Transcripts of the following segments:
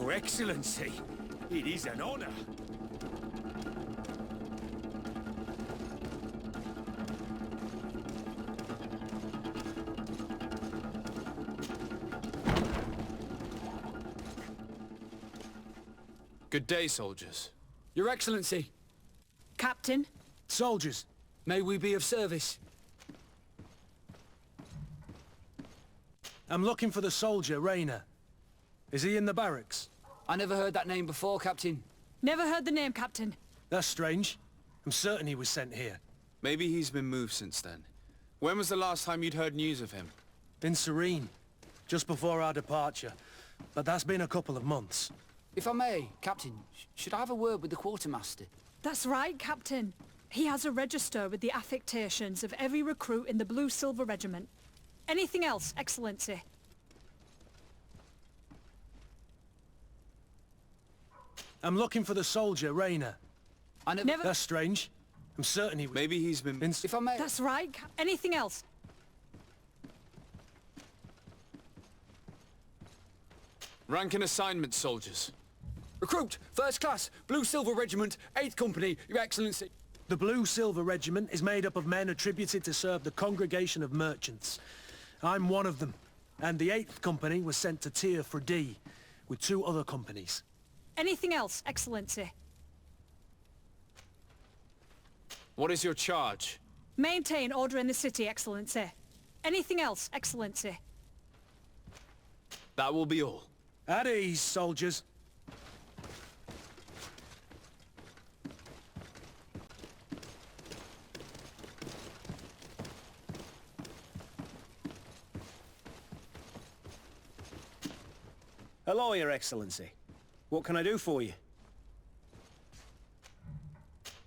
Your Excellency, it is an honor. Good day, soldiers. Your Excellency. Captain? Soldiers, may we be of service? I'm looking for the soldier, Rayner. Is he in the barracks? I never heard that name before, Captain. Never heard the name, Captain. That's strange. I'm certain he was sent here. Maybe he's been moved since then. When was the last time you'd heard news of him? In Serene, just before our departure. But that's been a couple of months. If I may, Captain, should I have a word with the quartermaster? That's right, Captain. He has a register with the affectations of every recruit in the Blue-Silver Regiment. Anything else, Excellency? I'm looking for the soldier, Rayner. I never... That's strange. I'm certain he was... Maybe he's been... If I may... That's right. Anything else? Rank and assignment, soldiers. Recruit, first class, Blue-Silver Regiment, 8th Company, Your Excellency. The Blue-Silver Regiment is made up of men attributed to serve the Congregation of Merchants. I'm one of them, and the 8th Company was sent to Tier for D, with 2 other companies. Anything else, Excellency? What is your charge? Maintain order in the city, Excellency. Anything else, Excellency? That will be all. At ease, soldiers. Hello, Your Excellency. What can I do for you?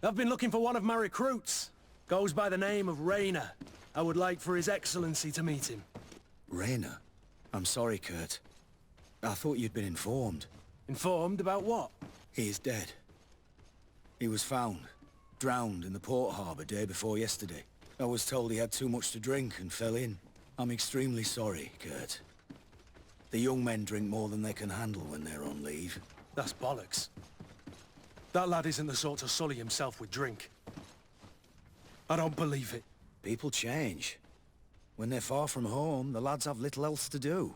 I've been looking for one of my recruits. Goes by the name of Rayner. I would like for His Excellency to meet him. Rayner? I'm sorry, Kurt. I thought you'd been informed. Informed about what? He is dead. He was found, drowned in the port harbour day before yesterday. I was told he had too much to drink and fell in. I'm extremely sorry, Kurt. The young men drink more than they can handle when they're on leave. That's bollocks. That lad isn't the sort to sully himself with drink. I don't believe it. People change. When they're far from home, the lads have little else to do.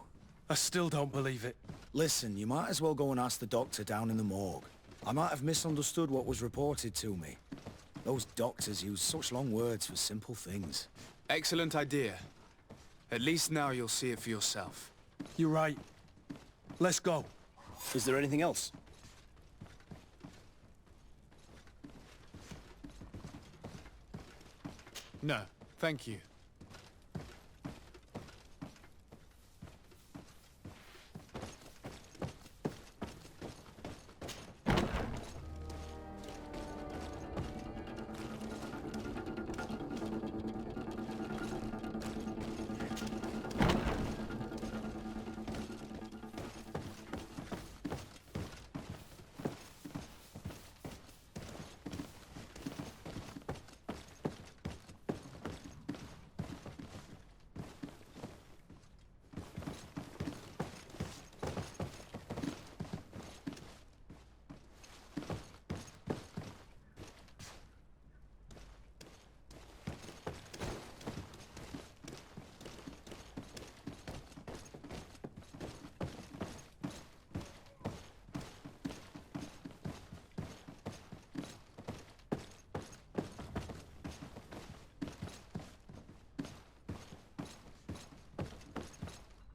I still don't believe it. Listen, you might as well go and ask the doctor down in the morgue. I might have misunderstood what was reported to me. Those doctors use such long words for simple things. Excellent idea. At least now you'll see it for yourself. You're right. Let's go. Is there anything else? No, thank you.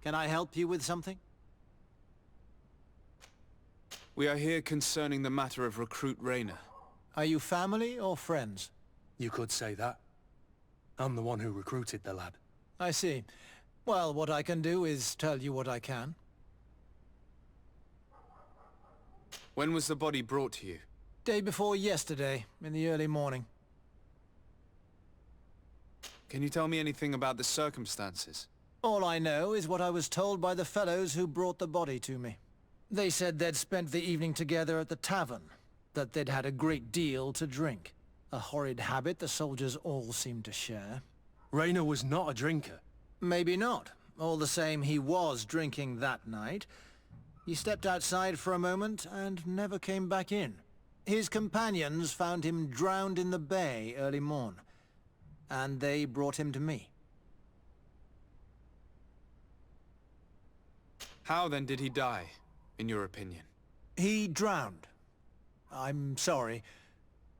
Can I help you with something? We are here concerning the matter of recruit Rayner. Are you family or friends? You could say that. I'm the one who recruited the lad. I see. Well, what I can do is tell you what I can. When was the body brought to you? Day before yesterday, in the early morning. Can you tell me anything about the circumstances? All I know is what I was told by the fellows who brought the body to me. They said they'd spent the evening together at the tavern, that they'd had a great deal to drink. A horrid habit the soldiers all seemed to share. Rayner was not a drinker. Maybe not. All the same, he was drinking that night. He stepped outside for a moment and never came back in. His companions found him drowned in the bay early morn, and they brought him to me. How then did he die, in your opinion? He drowned. I'm sorry.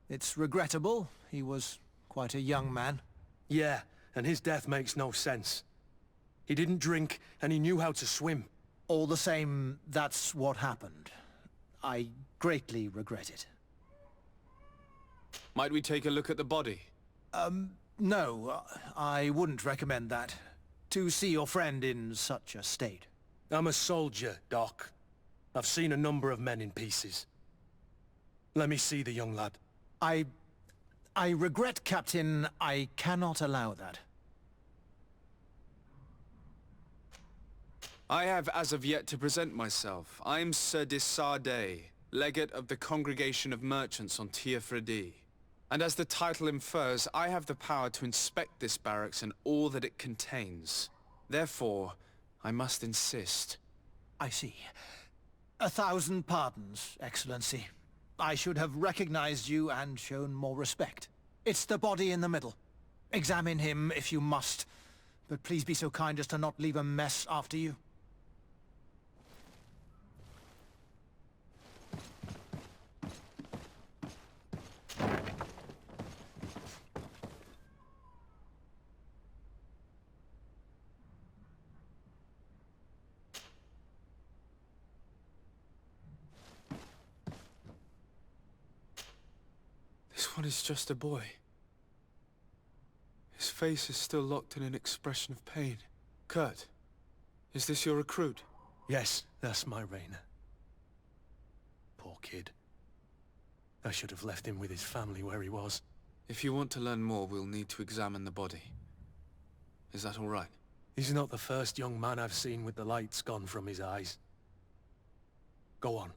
It's regrettable. He was quite a young man. Yeah, and his death makes no sense. He didn't drink, and he knew how to swim. All the same, that's what happened. I greatly regret it. Might we take a look at the body? No, I wouldn't recommend that. To see your friend in such a state. I'm a soldier, Doc. I've seen a number of men in pieces. Let me see the young lad. I regret, Captain. I cannot allow that. I have as of yet to present myself. I'm Sir Desardet, legate of the Congregation of Merchants on Tier And as the title infers, I have the power to inspect this barracks and all that it contains. Therefore, I must insist. I see. 1,000 pardons, Excellency. I should have recognized you and shown more respect. It's the body in the middle. Examine him if you must, but please be so kind as to not leave a mess after you. This one is just a boy. His face is still locked in an expression of pain. Kurt, is this your recruit? Yes, that's my Rainer. Poor kid. I should have left him with his family where he was. If you want to learn more, we'll need to examine the body. Is that all right? He's not the first young man I've seen with the lights gone from his eyes. Go on.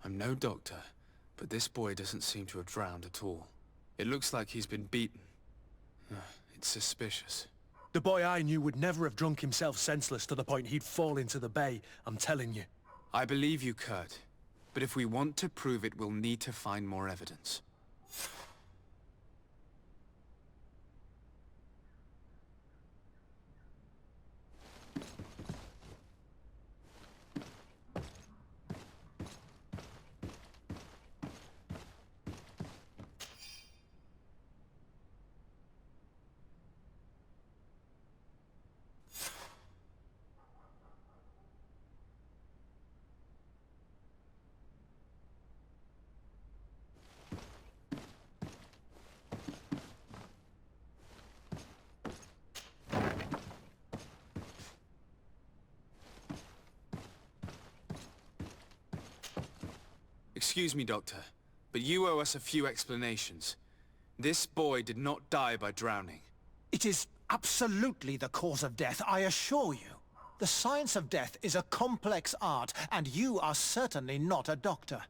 I'm no doctor, but this boy doesn't seem to have drowned at all. It looks like he's been beaten. It's suspicious. The boy I knew would never have drunk himself senseless to the point he'd fall into the bay, I'm telling you. I believe you, Kurt. But if we want to prove it, we'll need to find more evidence. Excuse me, Doctor, but you owe us a few explanations. This boy did not die by drowning. It is absolutely the cause of death, I assure you. The science of death is a complex art, and you are certainly not a doctor.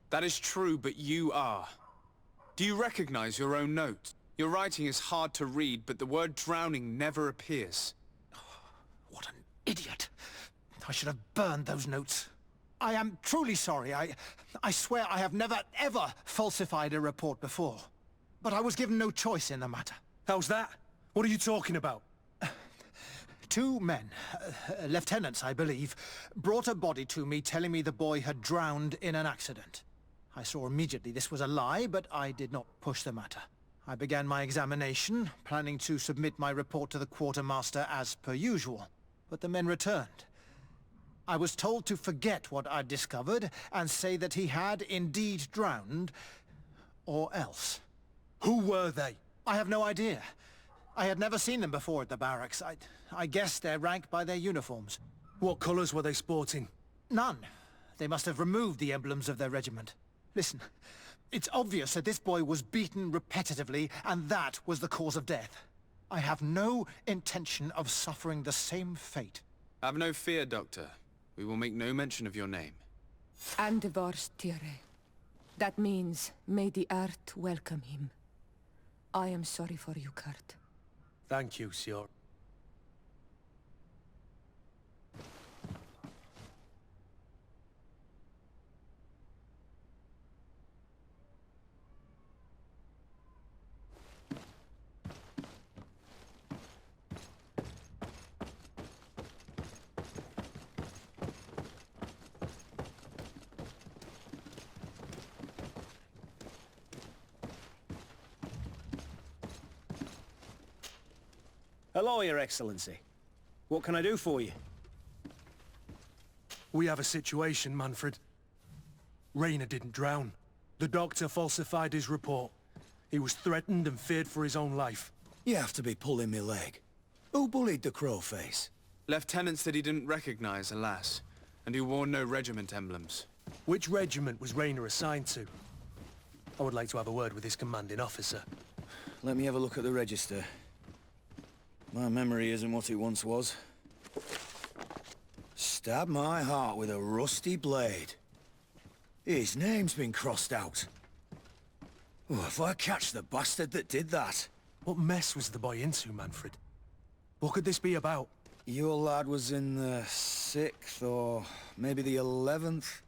That is true, but you are. Do you recognize your own notes? Your writing is hard to read, but the word drowning never appears. What an idiot. I should have burned those notes. I am truly sorry. I swear I have never, ever falsified a report before. But I was given no choice in the matter. How's that? What are you talking about? 2 men, lieutenants I believe, brought a body to me telling me the boy had drowned in an accident. I saw immediately this was a lie, but I did not push the matter. I began my examination, planning to submit my report to the quartermaster as per usual. But the men returned. I was told to forget what I'd discovered and say that he had indeed drowned, or else. Who were they? I have no idea. I had never seen them before at the barracks. I guessed their rank by their uniforms. What colours were they sporting? None. They must have removed the emblems of their regiment. Listen, it's obvious that this boy was beaten repetitively, and that was the cause of death. I have no intention of suffering the same fate. Have no fear, Doctor. We will make no mention of your name. WINDFORCE. That means, may the earth welcome him. I am sorry for you, Kurt. Thank you, Signor. Hello, Your Excellency. What can I do for you? We have a situation, Manfred. Raynor didn't drown. The doctor falsified his report. He was threatened and feared for his own life. You have to be pulling me leg. Who bullied the crowface? Lieutenants that he didn't recognize, alas, and who wore no regiment emblems. Which regiment was Raynor assigned to? I would like to have a word with his commanding officer. Let me have a look at the register. My memory isn't what it once was. Stab my heart with a rusty blade. His name's been crossed out. Oh, if I catch the bastard that did that. What mess was the boy into, Manfred? What could this be about? Your lad was in the 6th or maybe the 11th,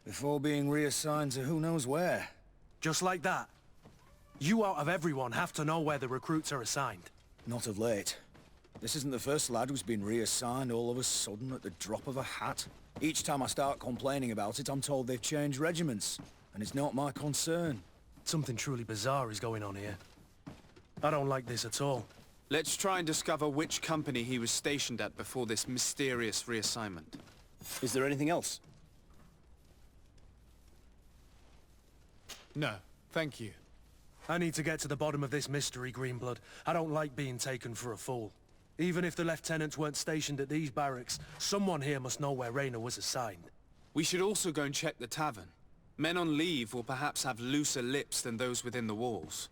before being reassigned to who knows where. Just like that? You out of everyone have to know where the recruits are assigned. Not of late. This isn't the first lad who's been reassigned all of a sudden at the drop of a hat. Each time I start complaining about it, I'm told they've changed regiments, and it's not my concern. Something truly bizarre is going on here. I don't like this at all. Let's try and discover which company he was stationed at before this mysterious reassignment. Is there anything else? No, thank you. I need to get to the bottom of this mystery, Greenblood. I don't like being taken for a fool. Even if the lieutenants weren't stationed at these barracks, someone here must know where Raynor was assigned. We should also go and check the tavern. Men on leave will perhaps have looser lips than those within the walls.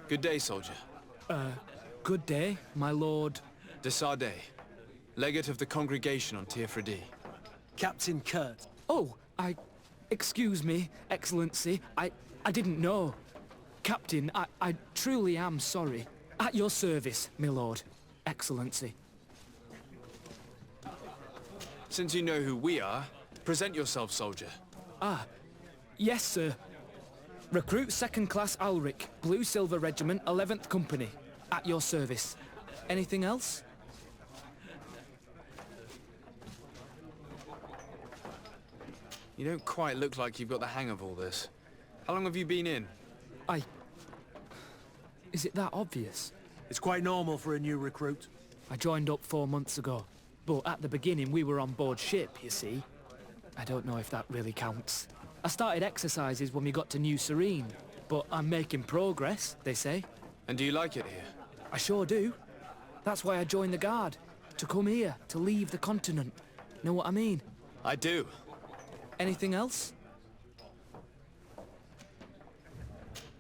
Good day, soldier. Good day, my lord. De Sardet, legate of the congregation on Tier Captain Kurt. Oh, excuse me, Excellency. I didn't know. Captain, I truly am sorry. At your service, my lord. Excellency. Since you know who we are, present yourself, soldier. Yes, sir. Recruit 2nd Class Ulrich, Blue Silver Regiment, 11th Company. At your service. Anything else? You don't quite look like you've got the hang of all this. How long have you been in? Is it that obvious? It's quite normal for a new recruit. I joined up 4 months ago. But at the beginning, we were on board ship, you see. I don't know if that really counts. I started exercises when we got to New Serene. But I'm making progress, they say. And do you like it here? I sure do. That's why I joined the Guard. To come here, to leave the continent. Know what I mean? I do. Anything else?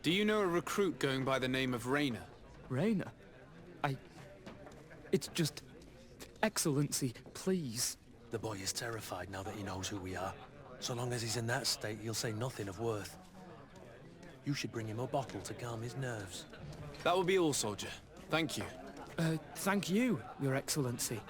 Do you know a recruit going by the name of Raynor? Raynor? It's just... Excellency, please. The boy is terrified now that he knows who we are. So long as he's in that state, he'll say nothing of worth. You should bring him a bottle to calm his nerves. That will be all, soldier. Thank you. Thank you, Your Excellency.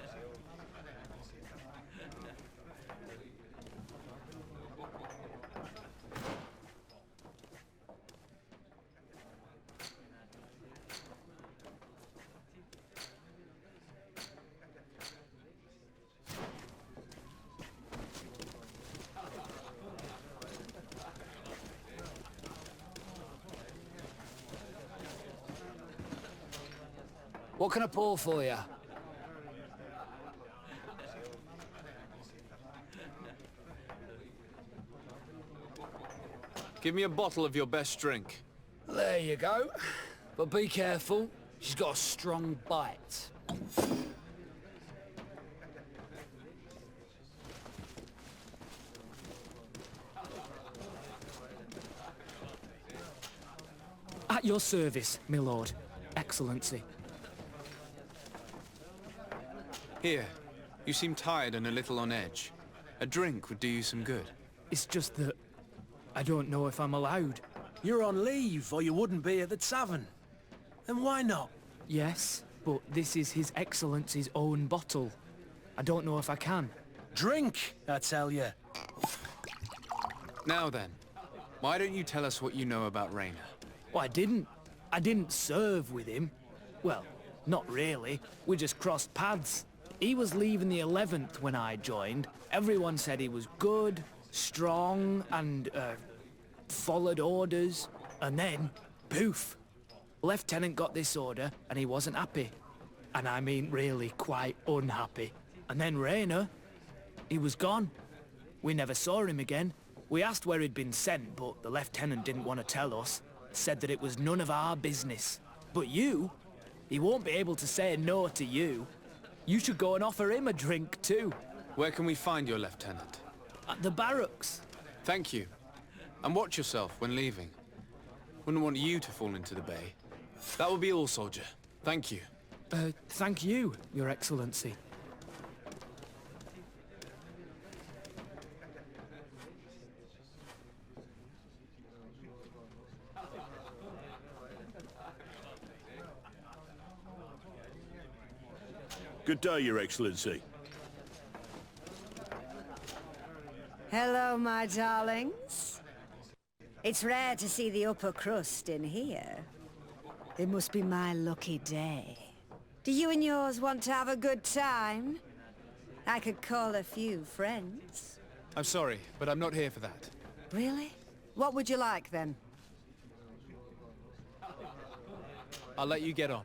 What can I pour for you? Give me a bottle of your best drink. There you go. But be careful. She's got a strong bite. At your service, my lord. Excellency. Here, you seem tired and a little on edge. A drink would do you some good. It's just that I don't know if I'm allowed. You're on leave, or you wouldn't be at the tavern. Then why not? Yes, but this is His Excellency's own bottle. I don't know if I can. Drink, I tell you. Now then, why don't you tell us what you know about Raynor? Well, I didn't serve with him. Well, not really. We just crossed paths. He was leaving the 11th when I joined. Everyone said he was good, strong, and, followed orders. And then, poof. Lieutenant got this order, and he wasn't happy. And I mean really quite unhappy. And then Raynor, he was gone. We never saw him again. We asked where he'd been sent, but the lieutenant didn't want to tell us. Said that it was none of our business. But you, he won't be able to say no to you. You should go and offer him a drink too. Where can we find your lieutenant? At the barracks. Thank you. And watch yourself when leaving. Wouldn't want you to fall into the bay. That will be all, soldier. Thank you. Thank you, Your Excellency. Good day, Your Excellency. Hello, my darlings. It's rare to see the upper crust in here. It must be my lucky day. Do you and yours want to have a good time? I could call a few friends. I'm sorry, but I'm not here for that. Really? What would you like, then? I'll let you get on.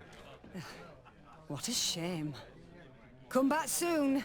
What a shame. Come back soon.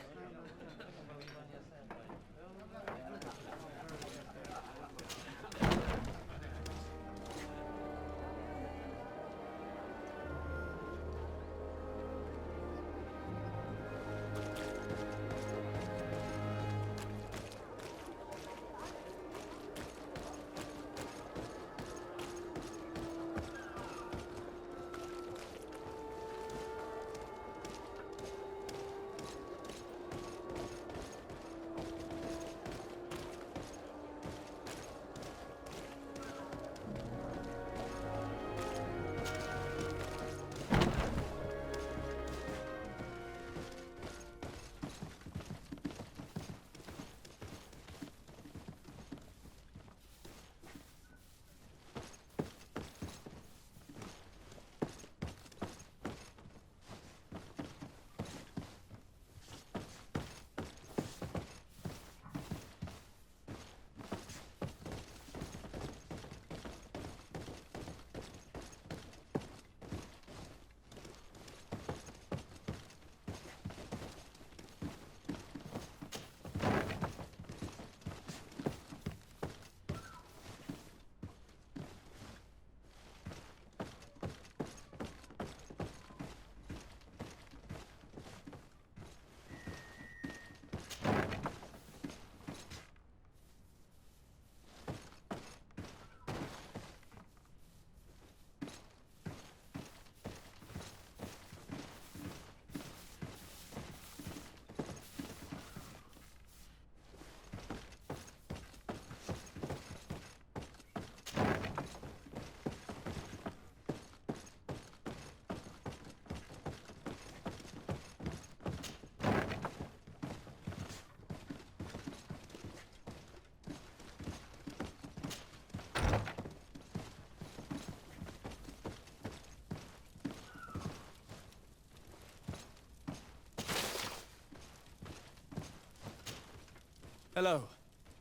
Hello.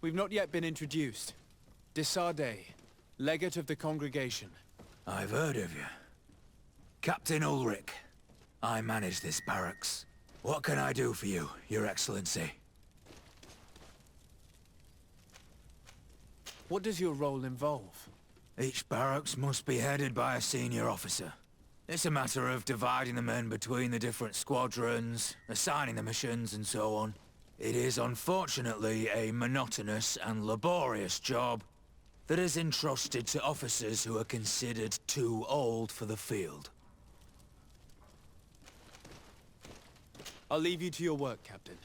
We've not yet been introduced. Desardet, legate of the congregation. I've heard of you. Captain Ulrich. I manage this barracks. What can I do for you, Your Excellency? What does your role involve? Each barracks must be headed by a senior officer. It's a matter of dividing the men between the different squadrons, assigning the missions, and so on. It is unfortunately a monotonous and laborious job that is entrusted to officers who are considered too old for the field. I'll leave you to your work, Captain.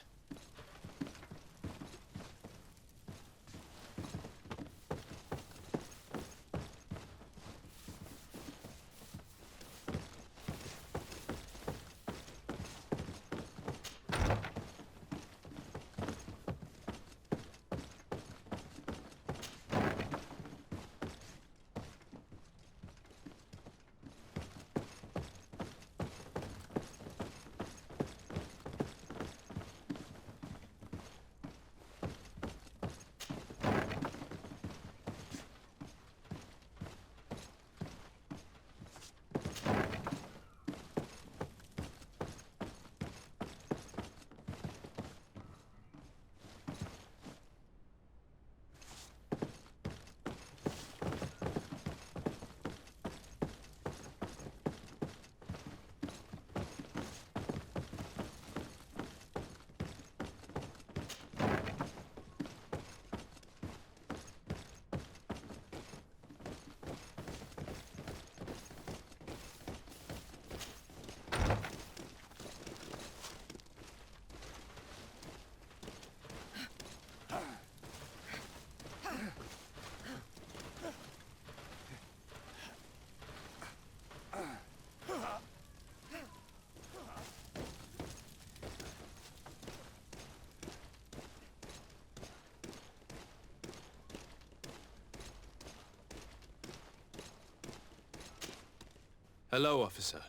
Hello, officer.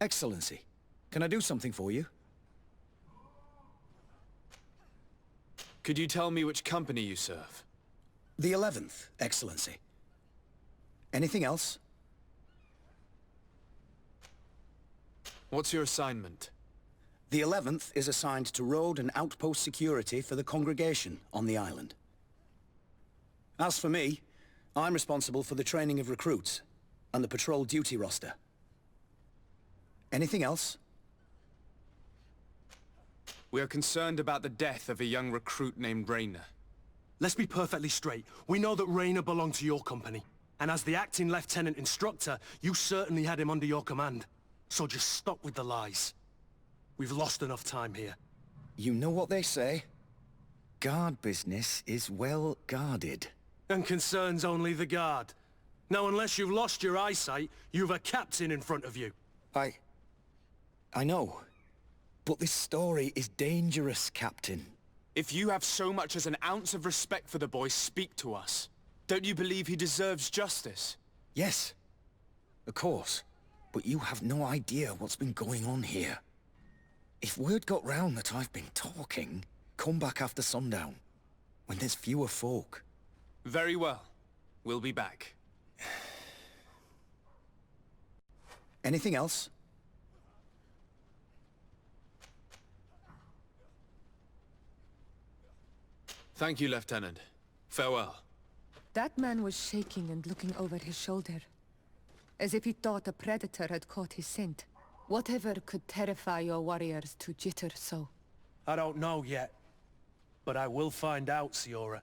Excellency, can I do something for you? Could you tell me which company you serve? The 11th, Excellency. Anything else? What's your assignment? The 11th is assigned to road and outpost security for the congregation on the island. As for me, I'm responsible for the training of recruits and the patrol duty roster. Anything else? We are concerned about the death of a young recruit named Rayner. Let's be perfectly straight. We know that Rayner belonged to your company. And as the acting lieutenant instructor, you certainly had him under your command. So just stop with the lies. We've lost enough time here. You know what they say? Guard business is well guarded. And concerns only the guard. Now, unless you've lost your eyesight, you've a captain in front of you. I know. But this story is dangerous, Captain. If you have so much as an ounce of respect for the boy, speak to us. Don't you believe he deserves justice? Yes, of course. But you have no idea what's been going on here. If word got round that I've been talking, come back after sundown, when there's fewer folk. Very well. We'll be back. Anything else? Thank you, Lieutenant. Farewell. That man was shaking and looking over his shoulder, as if he thought a predator had caught his scent. Whatever could terrify your warriors to jitter so? I don't know yet. But I will find out, Siora.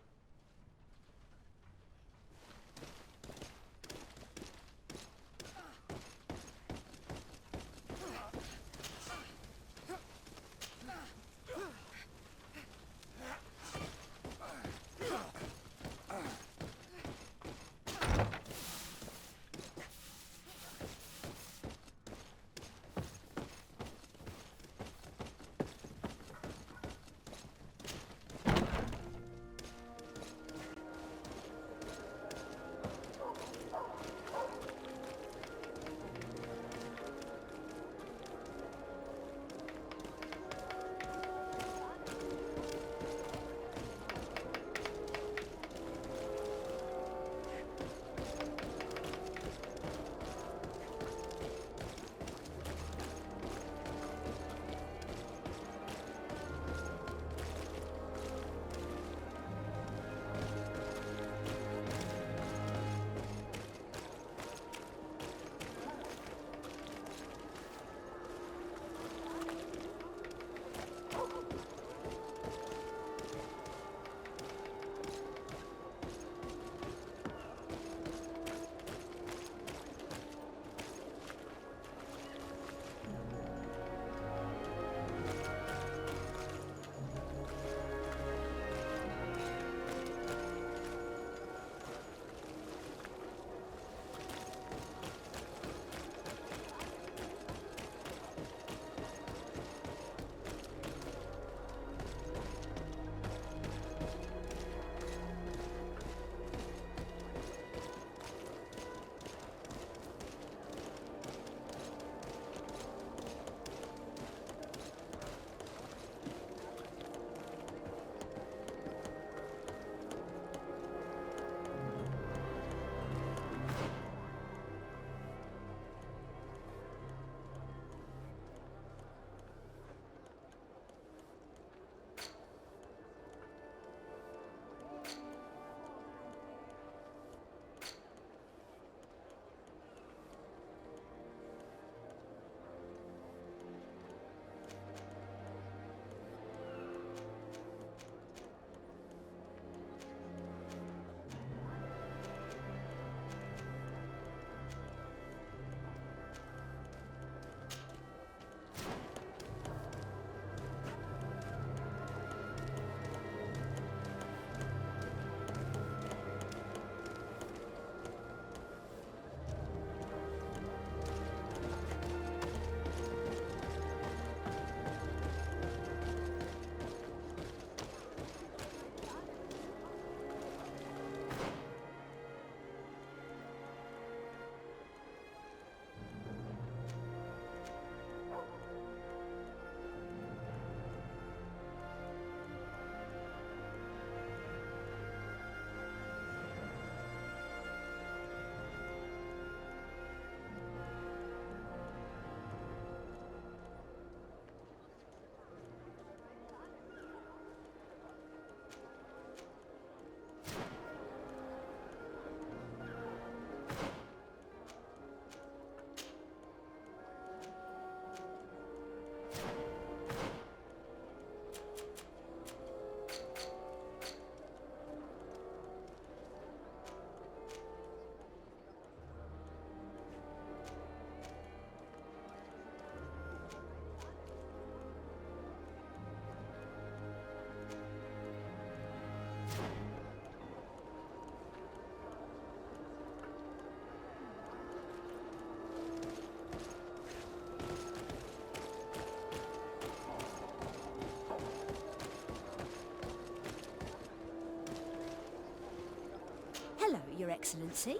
Your Excellency.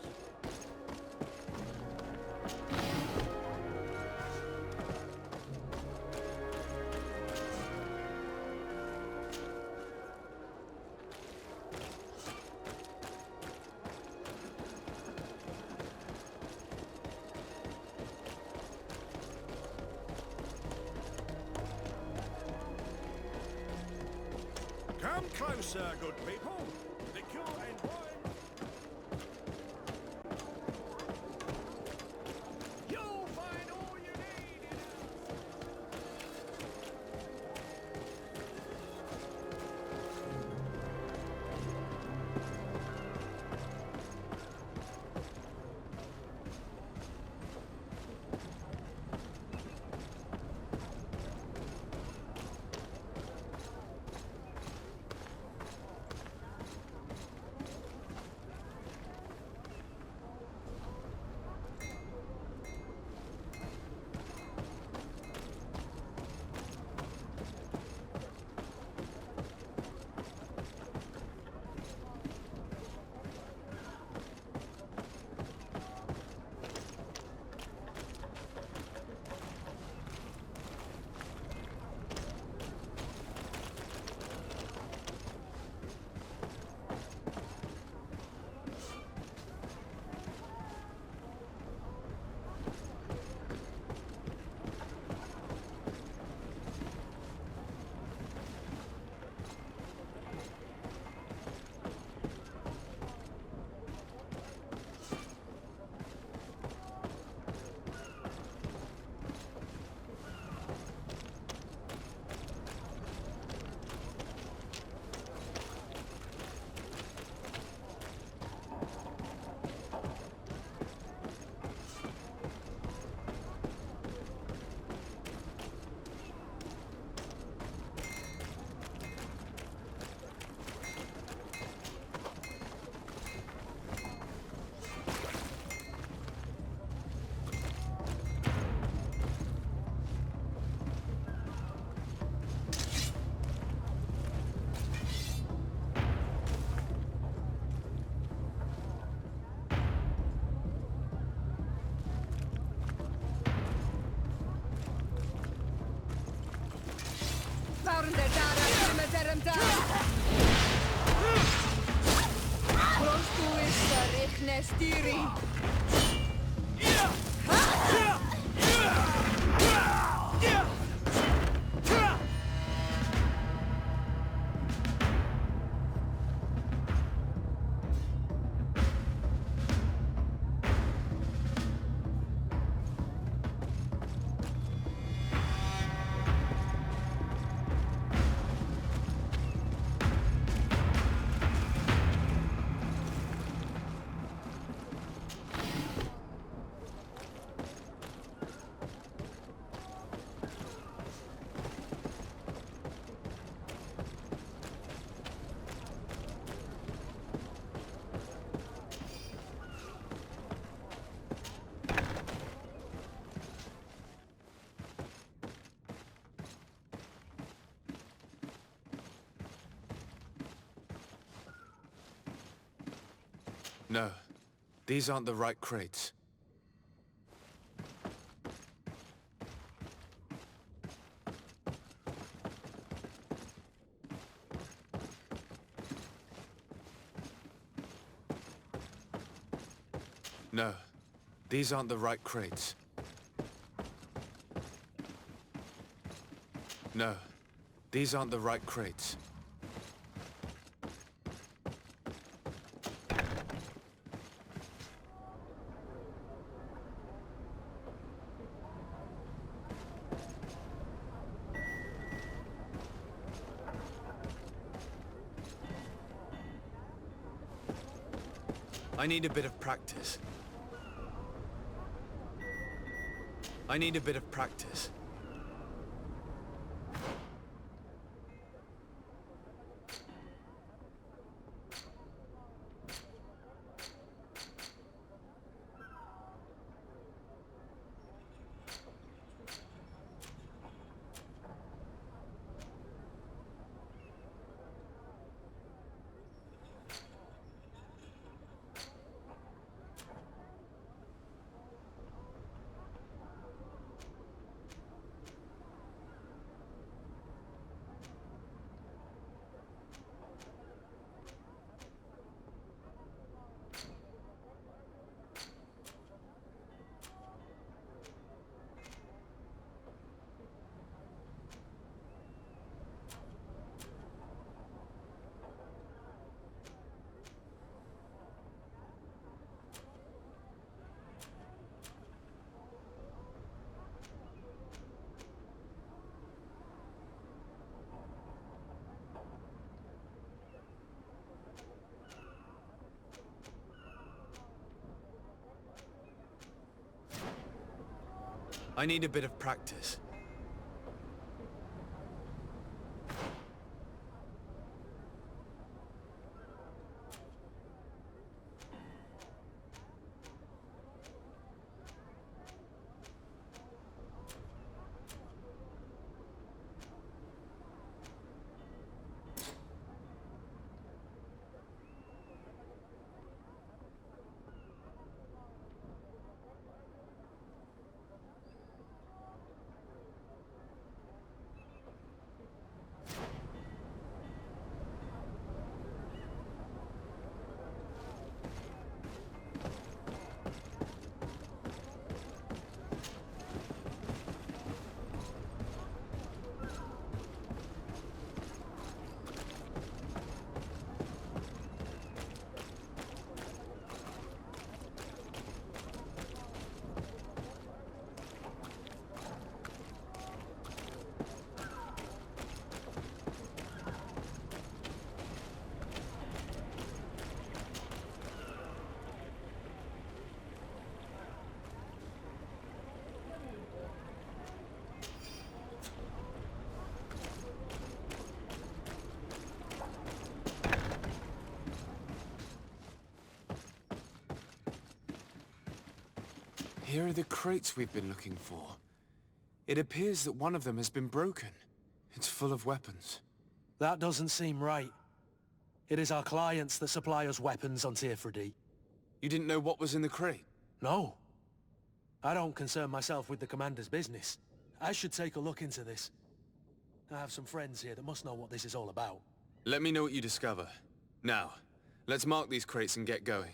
Come closer, good people. Liquor and wine. You'll find all you need in No, these aren't the right crates. No, these aren't the right crates. No, these aren't the right crates. I need a bit of practice. I need a bit of practice. I need a bit of practice. Here are the crates we've been looking for. It appears that one of them has been broken. It's full of weapons. That doesn't seem right. It is our clients that supply us weapons on Tier 3D. You didn't know what was in the crate? No. I don't concern myself with the commander's business. I should take a look into this. I have some friends here that must know what this is all about. Let me know what you discover. Now, let's mark these crates and get going.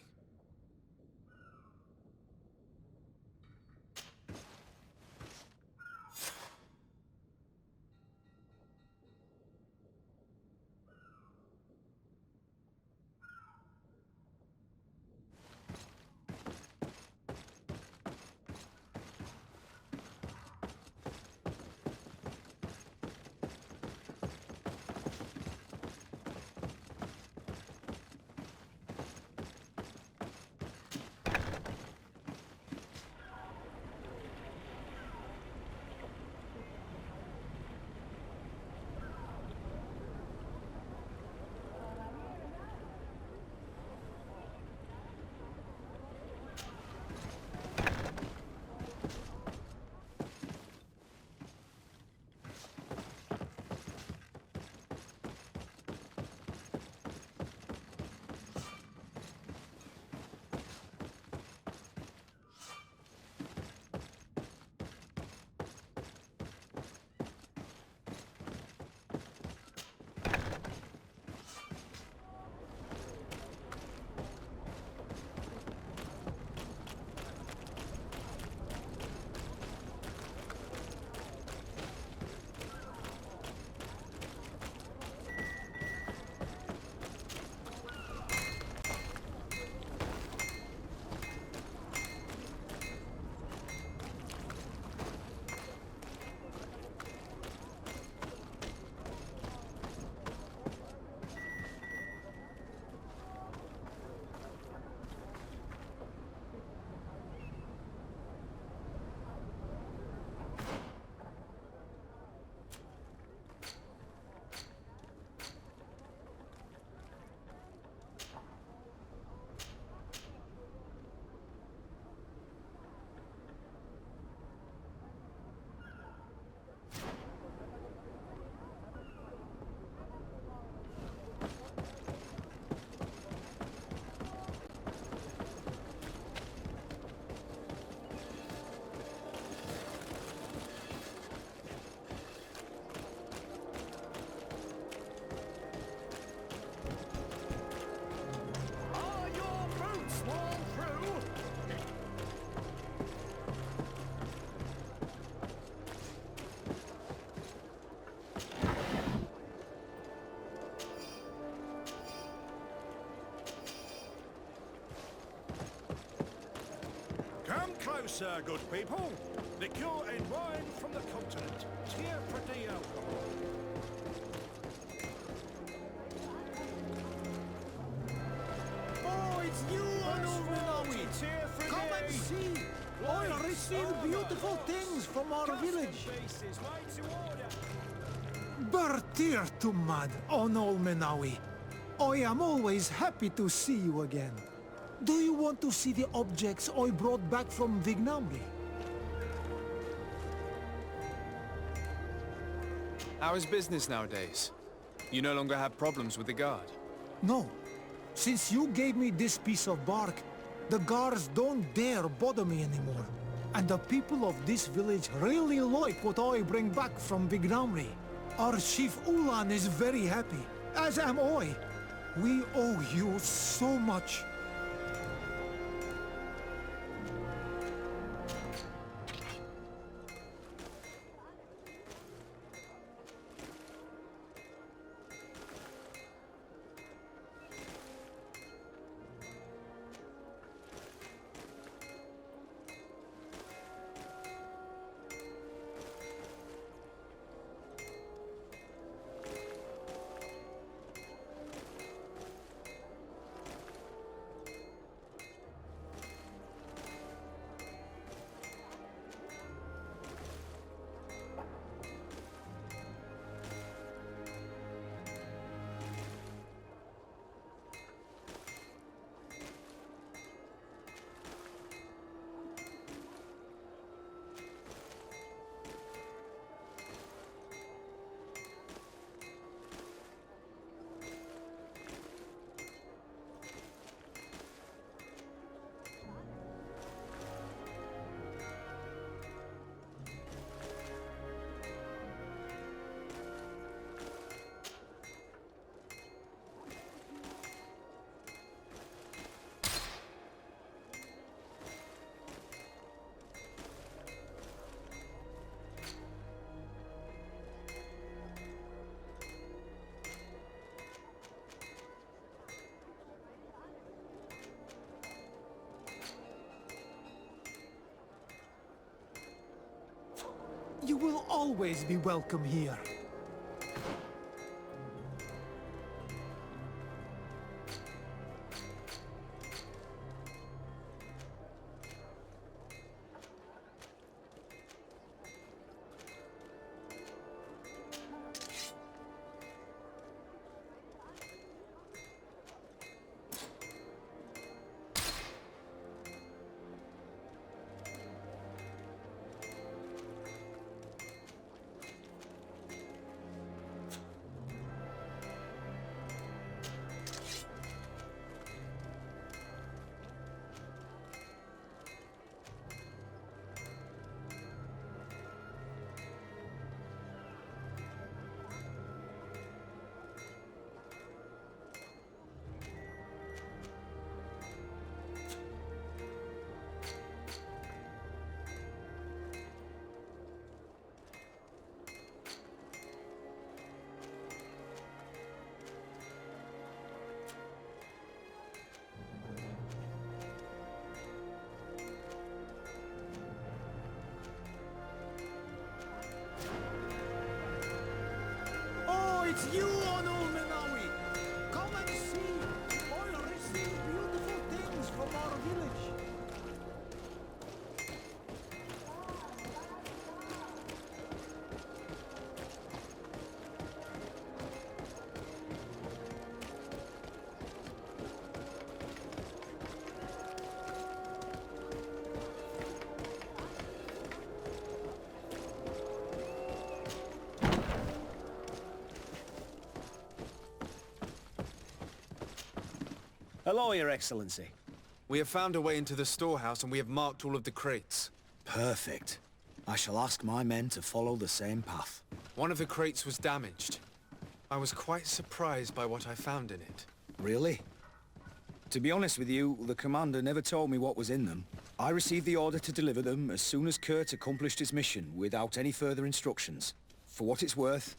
Come closer, good people. Liqueur and wine from the continent. Tier 3D alcohol. Oh, it's you, Tier 3D. Come and see. I received beautiful things from our village. Bertir to mad on all Menawi. I am always happy to see you again. Do you want to see the objects I brought back from Vignamri? How is business nowadays? You no longer have problems with the guard? No. Since you gave me this piece of bark, the guards don't dare bother me anymore. And the people of this village really like what I bring back from Vignamri. Our chief Ulan is very happy, as am I. We owe you so much. You will always be welcome here. It's you on Ulmenawi! Come and see! I received beautiful things from our village. Hello, Your Excellency. We have found a way into the storehouse and we have marked all of the crates. Perfect. I shall ask my men to follow the same path. One of the crates was damaged. I was quite surprised by what I found in it. Really? To be honest with you, the commander never told me what was in them. I received the order to deliver them as soon as Kurt accomplished his mission without any further instructions. For what it's worth,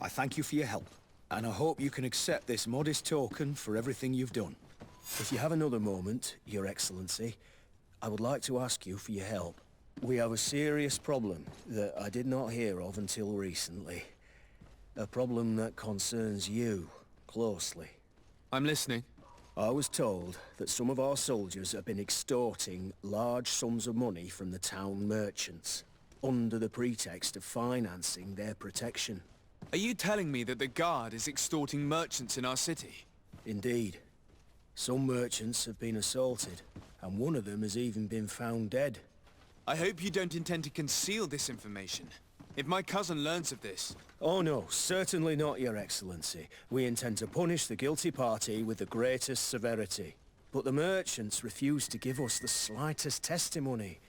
I thank you for your help. And I hope you can accept this modest token for everything you've done. If you have another moment, Your Excellency, I would like to ask you for your help. We have a serious problem that I did not hear of until recently. A problem that concerns you closely. I'm listening. I was told that some of our soldiers have been extorting large sums of money from the town merchants, under the pretext of financing their protection. Are you telling me that the Guard is extorting merchants in our city? Indeed. Some merchants have been assaulted, and one of them has even been found dead. I hope you don't intend to conceal this information. If my cousin learns of this... Oh no, certainly not, Your Excellency. We intend to punish the guilty party with the greatest severity. But the merchants refuse to give us the slightest testimony.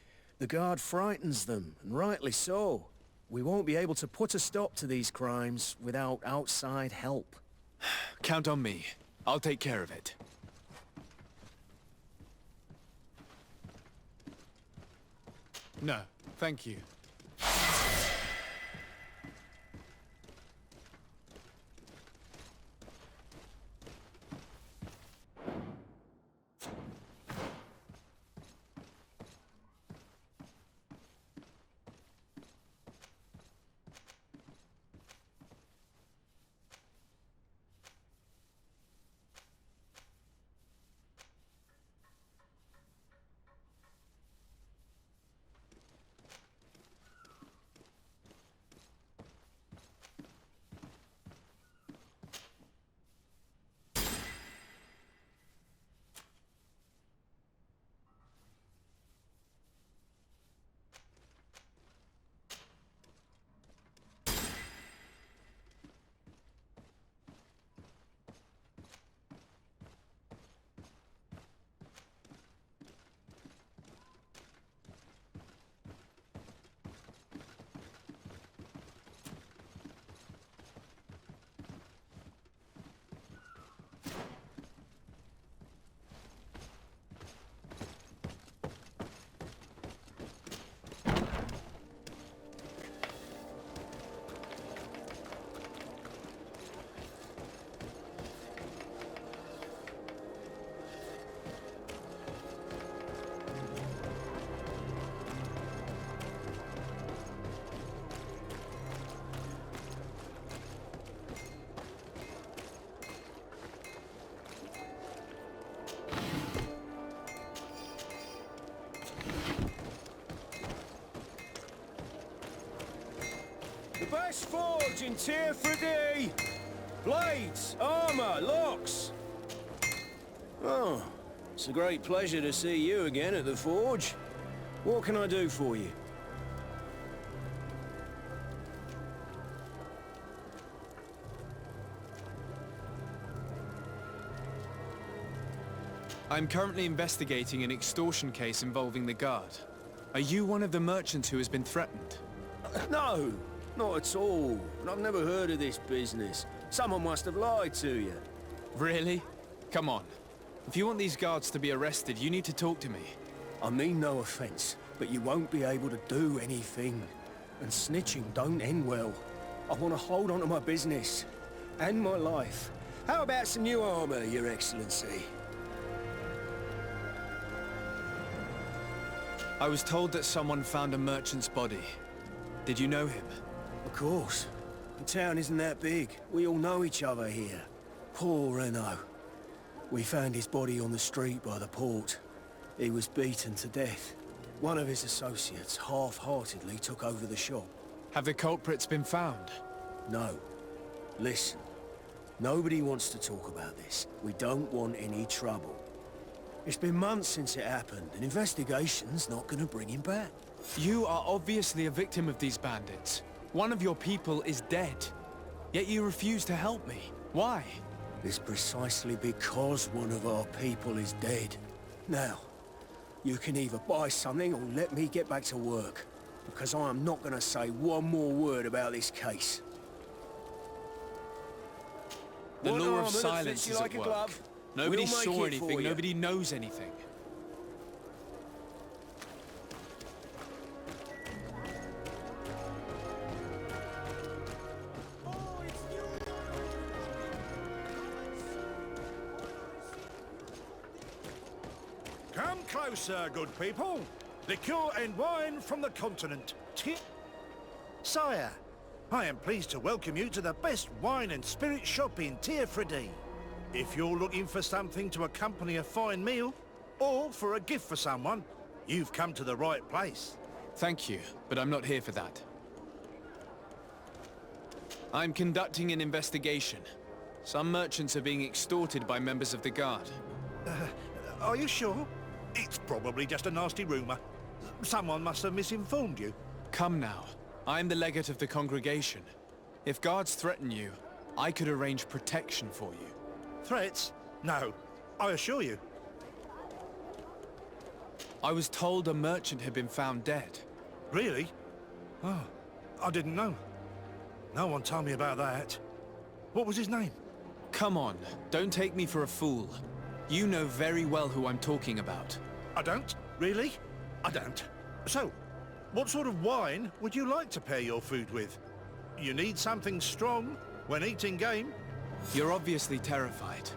The Guard frightens them, and rightly so. We won't be able to put a stop to these crimes without outside help. Count on me. I'll take care of it. No, thank you. The best forge in Tier 3D! Blades, armor, locks! Oh, it's a great pleasure to see you again at the forge. What can I do for you? I'm currently investigating an extortion case involving the Guard. Are you one of the merchants who has been threatened? No, not at all. I've never heard of this business. Someone must have lied to you. Really? Come on. If you want these guards to be arrested, you need to talk to me. I mean no offense, but you won't be able to do anything. And snitching don't end well. I want to hold on to my business. And my life. How about some new armor, Your Excellency? I was told that someone found a merchant's body. Did you know him? Of course. The town isn't that big. We all know each other here. Poor Renault. We found his body on the street by the port. He was beaten to death. One of his associates half-heartedly took over the shop. Have the culprits been found? No. Listen. Nobody wants to talk about this. We don't want any trouble. It's been months since it happened. An investigation's not gonna bring him back. You are obviously a victim of these bandits. One of your people is dead. Yet you refuse to help me. Why? It's precisely because one of our people is dead. Now, you can either buy something or let me get back to work. Because I am not gonna say one more word about this case. The One law armor of that silence fits you is like at a work. glove. Nobody We'll make saw it anything, for you. nobody knows anything. Come closer, good people. Liqueur and wine from the continent. Sire, I am pleased to welcome you to the best wine and spirit shop in Tier 3D. If you're looking for something to accompany a fine meal, or for a gift for someone, you've come to the right place. Thank you, but I'm not here for that. I'm conducting an investigation. Some merchants are being extorted by members of the Guard. Are you sure? It's probably just a nasty rumor. Someone must have misinformed you. Come now. I'm the legate of the congregation. If guards threaten you, I could arrange protection for you. Threats? No, I assure you. I was told a merchant had been found dead. Really? Oh, I didn't know. No one told me about that. What was his name? Come on, don't take me for a fool. You know very well who I'm talking about. I don't? Really? I don't. So, what sort of wine would you like to pair your food with? You need something strong when eating game? You're obviously terrified.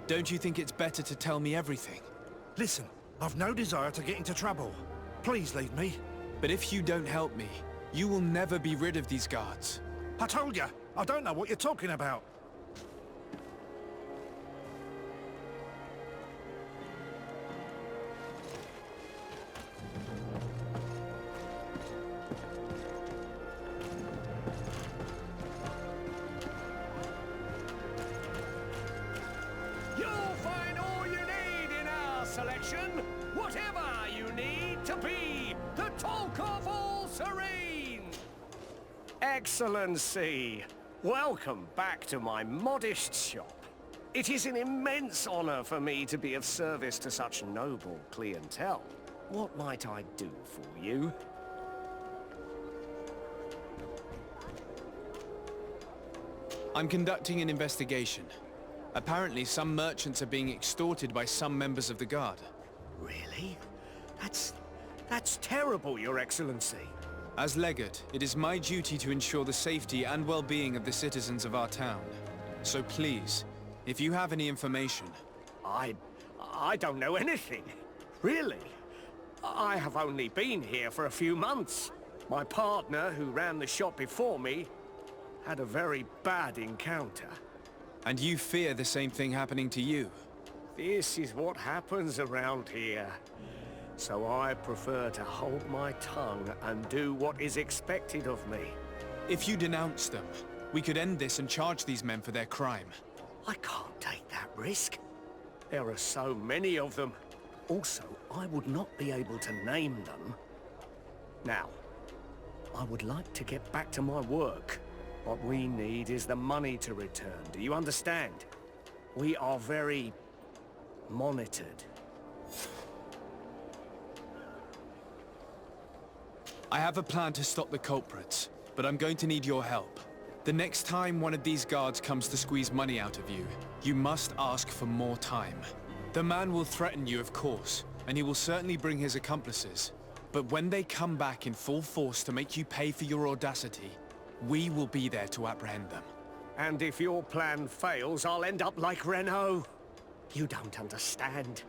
Don't you think it's better to tell me everything? Listen, I've no desire to get into trouble. Please leave me. But if you don't help me, you will never be rid of these guards. I told you, I don't know what you're talking about. You'll find all you need in our selection. Whatever you need to be the talk of all serene. Excellency, welcome back to my modest shop. It is an immense honor for me to be of service to such noble clientele. What might I do for you? I'm conducting an investigation. Apparently, some merchants are being extorted by some members of the Guard. Really? That's terrible, Your Excellency. As legate, it is my duty to ensure the safety and well-being of the citizens of our town. So please, if you have any information... I don't know anything. Really? I have only been here for a few months. My partner, who ran the shop before me, had a very bad encounter. And you fear the same thing happening to you? This is what happens around here. So I prefer to hold my tongue and do what is expected of me. If you denounce them, we could end this and charge these men for their crime. I can't take that risk. There are so many of them. Also, I would not be able to name them. Now, I would like to get back to my work. What we need is the money to return. Do you understand? We are very monitored. I have a plan to stop the culprits, but I'm going to need your help. The next time one of these guards comes to squeeze money out of you, you must ask for more time. The man will threaten you, of course, and he will certainly bring his accomplices. But when they come back in full force to make you pay for your audacity, we will be there to apprehend them. And if your plan fails, I'll end up like Renault. You don't understand.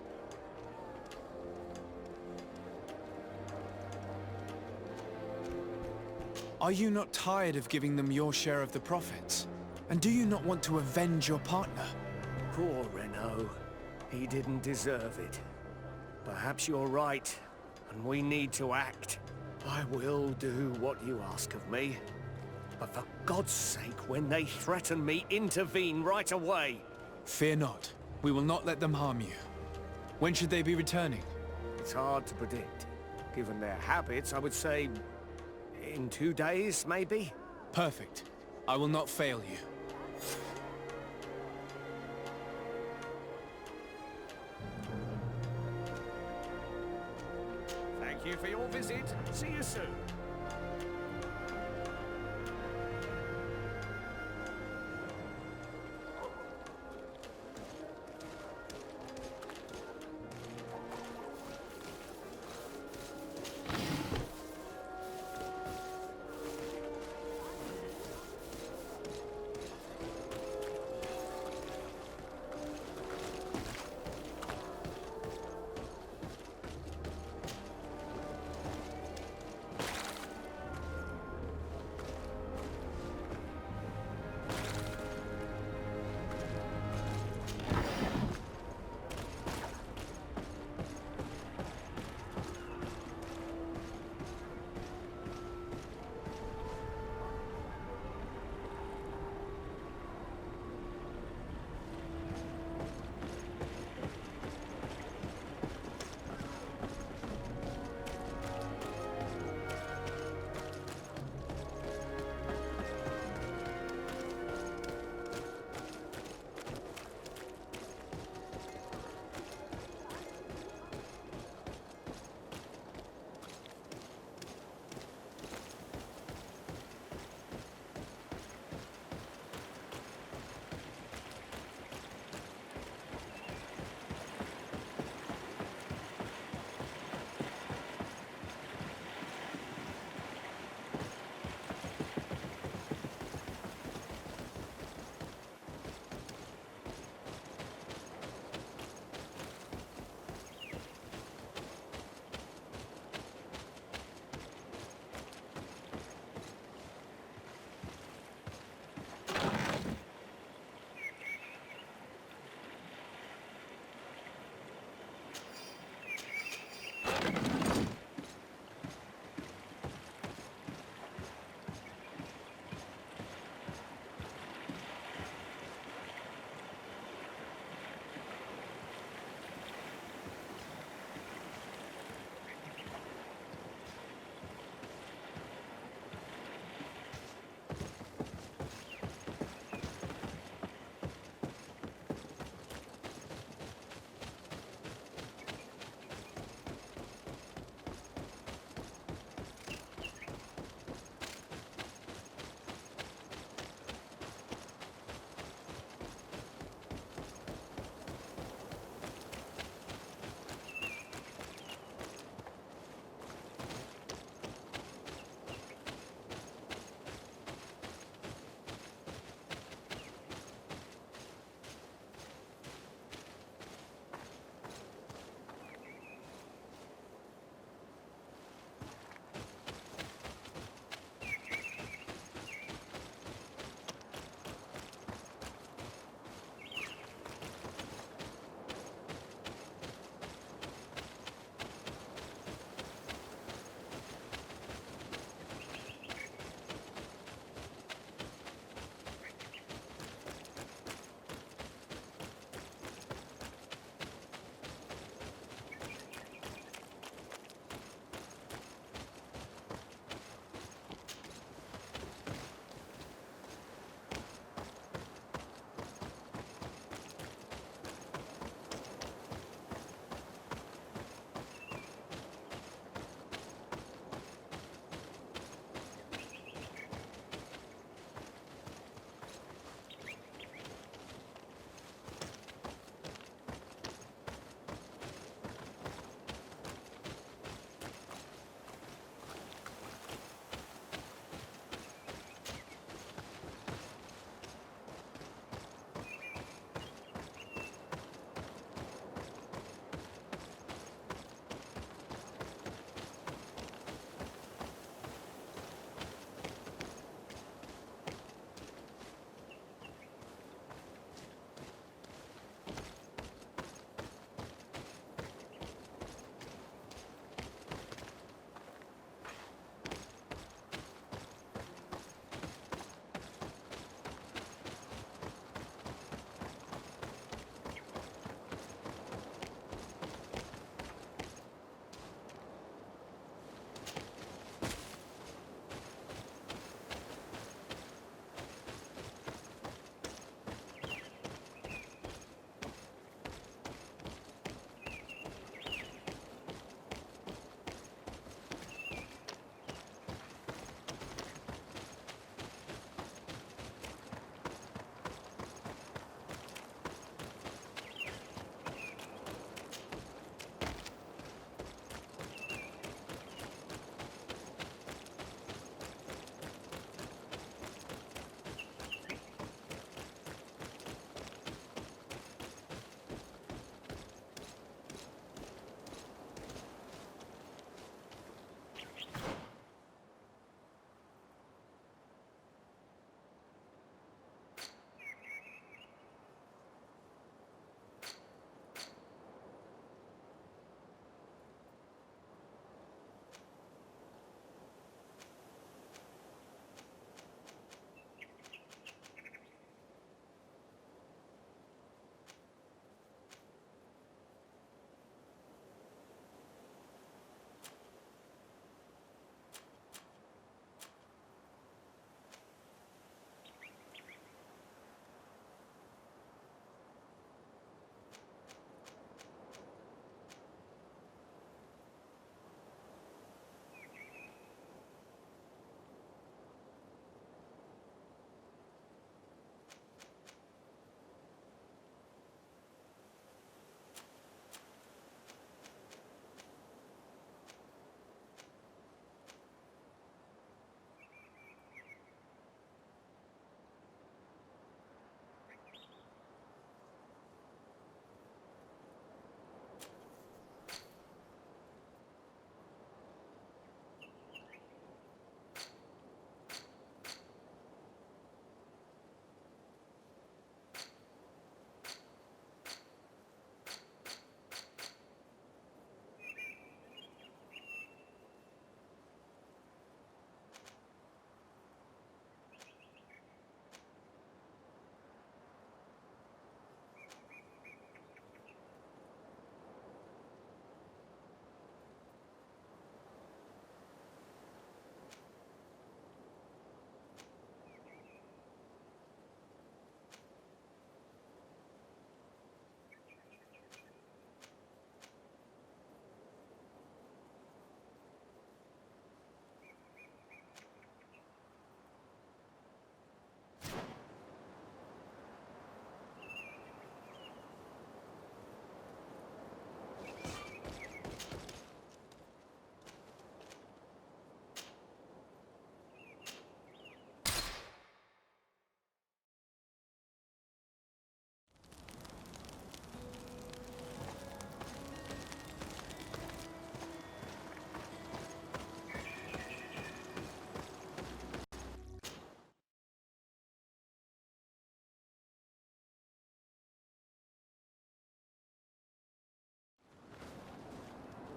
Are you not tired of giving them your share of the profits? And do you not want to avenge your partner? Poor Renault. He didn't deserve it. Perhaps you're right, and we need to act. I will do what you ask of me. But for God's sake, when they threaten me, intervene right away. Fear not. We will not let them harm you. When should they be returning? It's hard to predict. Given their habits, I would say... in 2 days, maybe? Perfect. I will not fail you. Thank you for your visit. See you soon.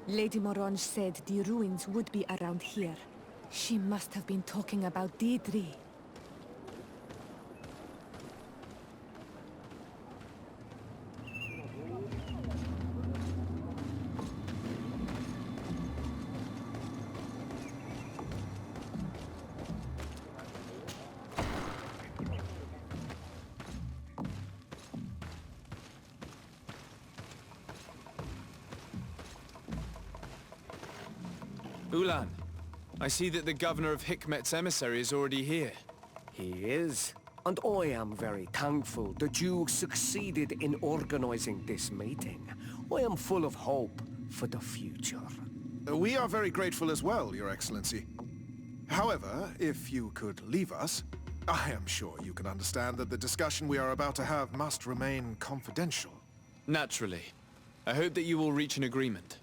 Lady Morange said the ruins would be around here. She must have been talking about Deirdre. Ulan, I see that the governor of Hikmet's emissary is already here. He is. And I am very thankful that you succeeded in organizing this meeting. I am full of hope for the future. We are very grateful as well, Your Excellency. However, if you could leave us, I am sure you can understand that the discussion we are about to have must remain confidential. Naturally. I hope that you will reach an agreement.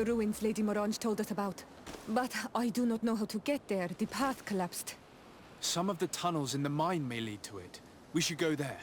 the ruins Lady Morange told us about. But I do not know how to get there. The path collapsed. Some of the tunnels in the mine may lead to it. We should go there.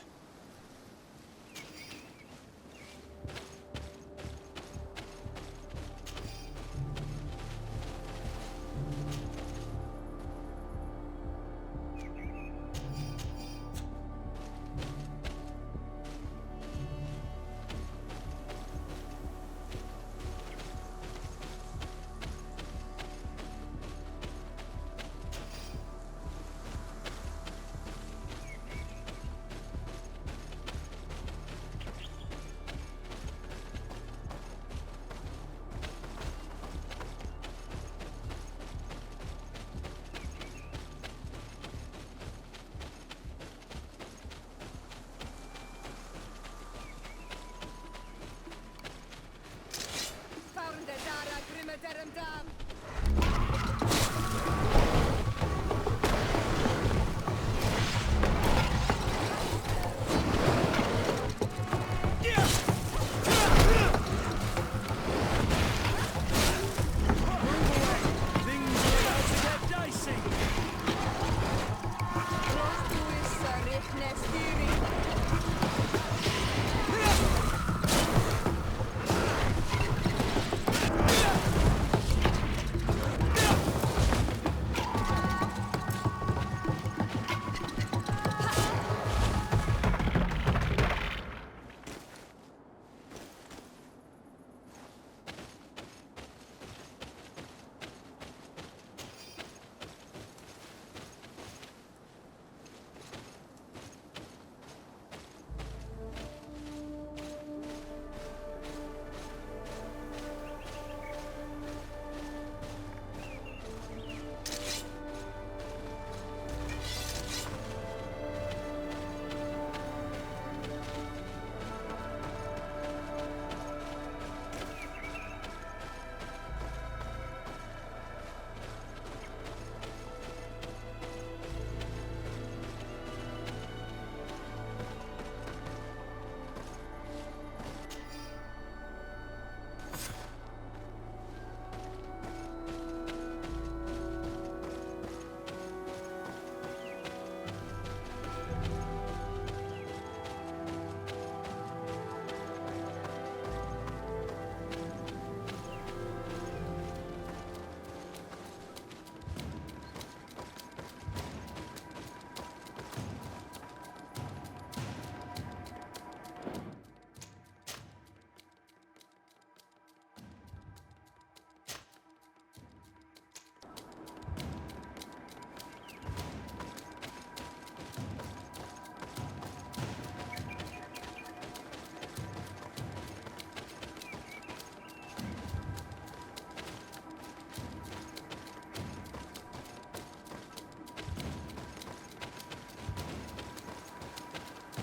about to get dicey!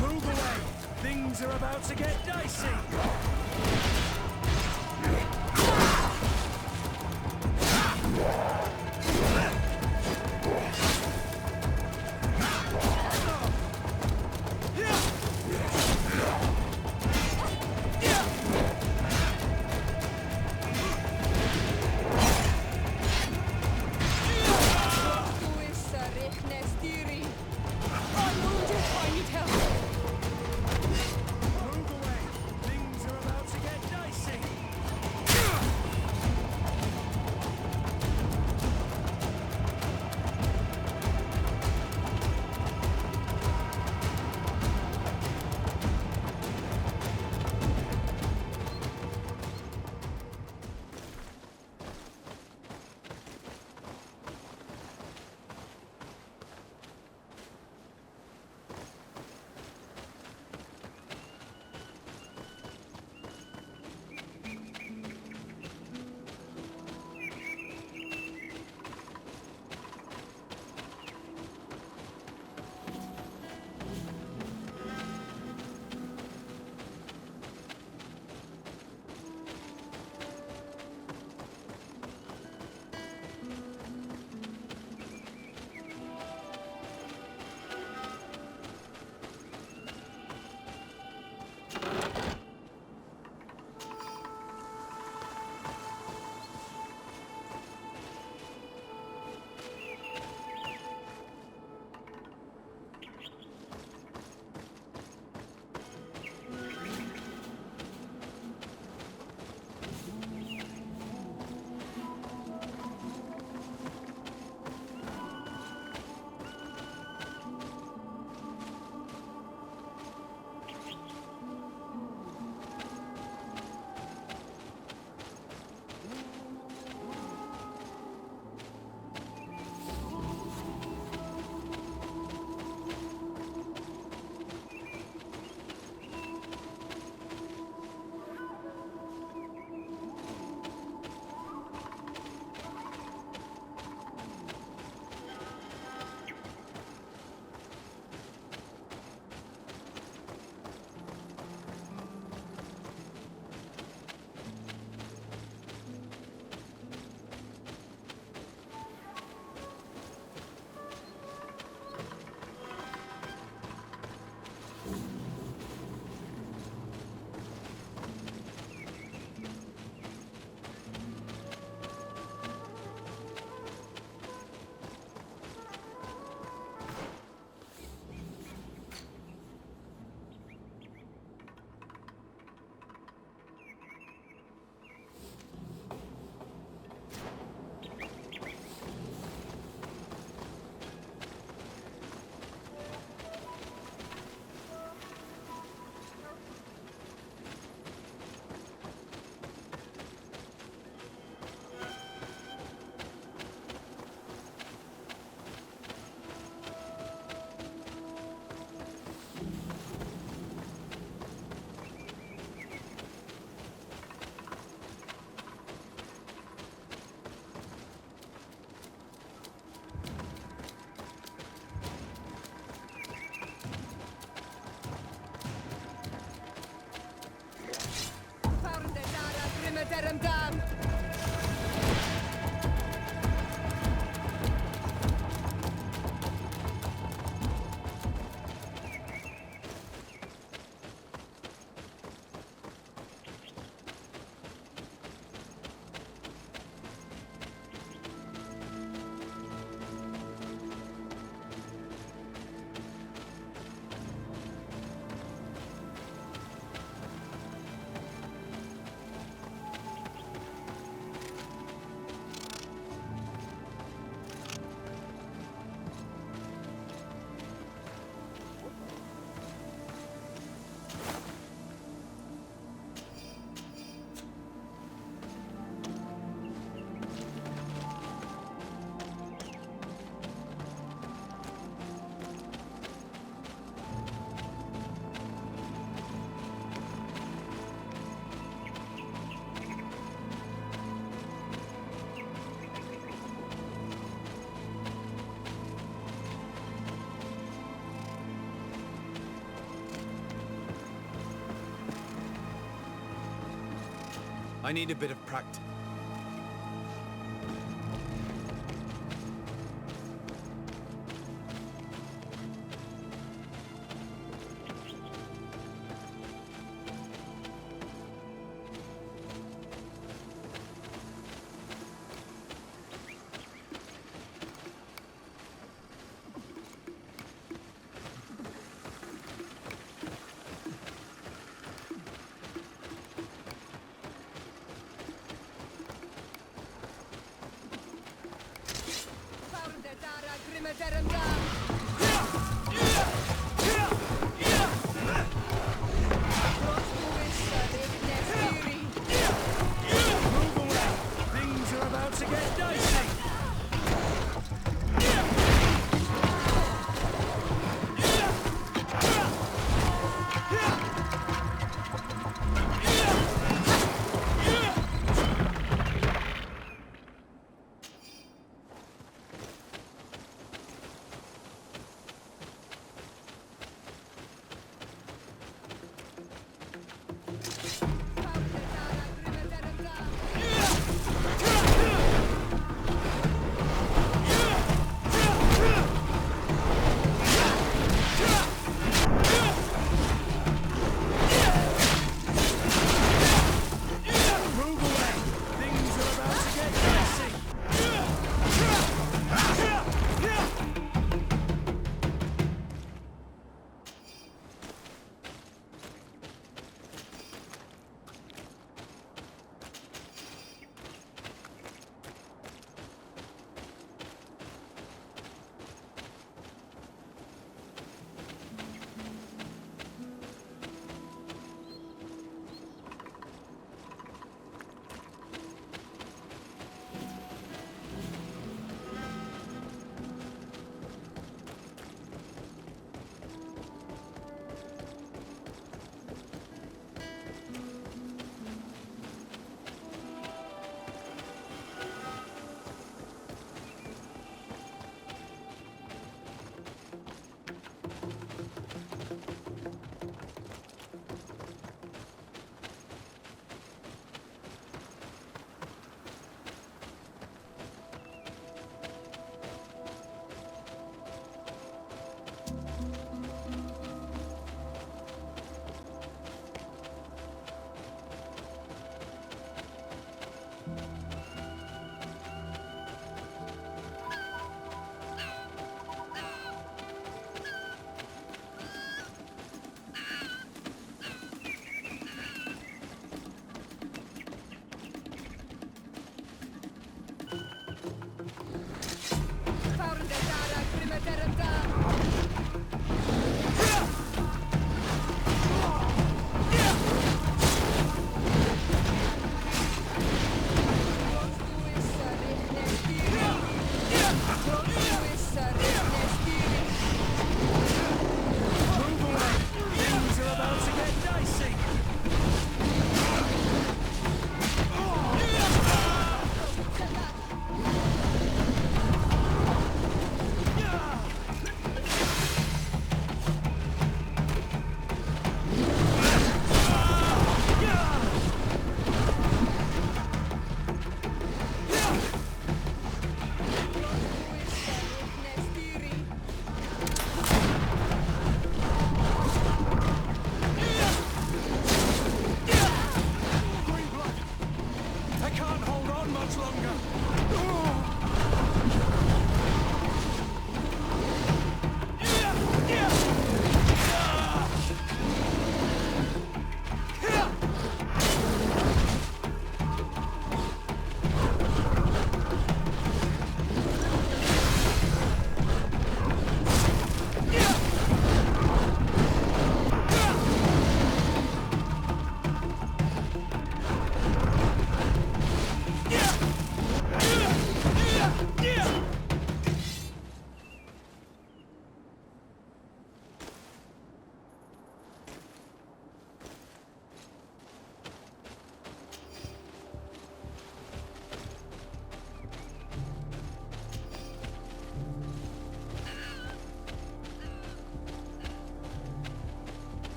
Move away! Things are about to get dicey! them down! I need a bit of practice.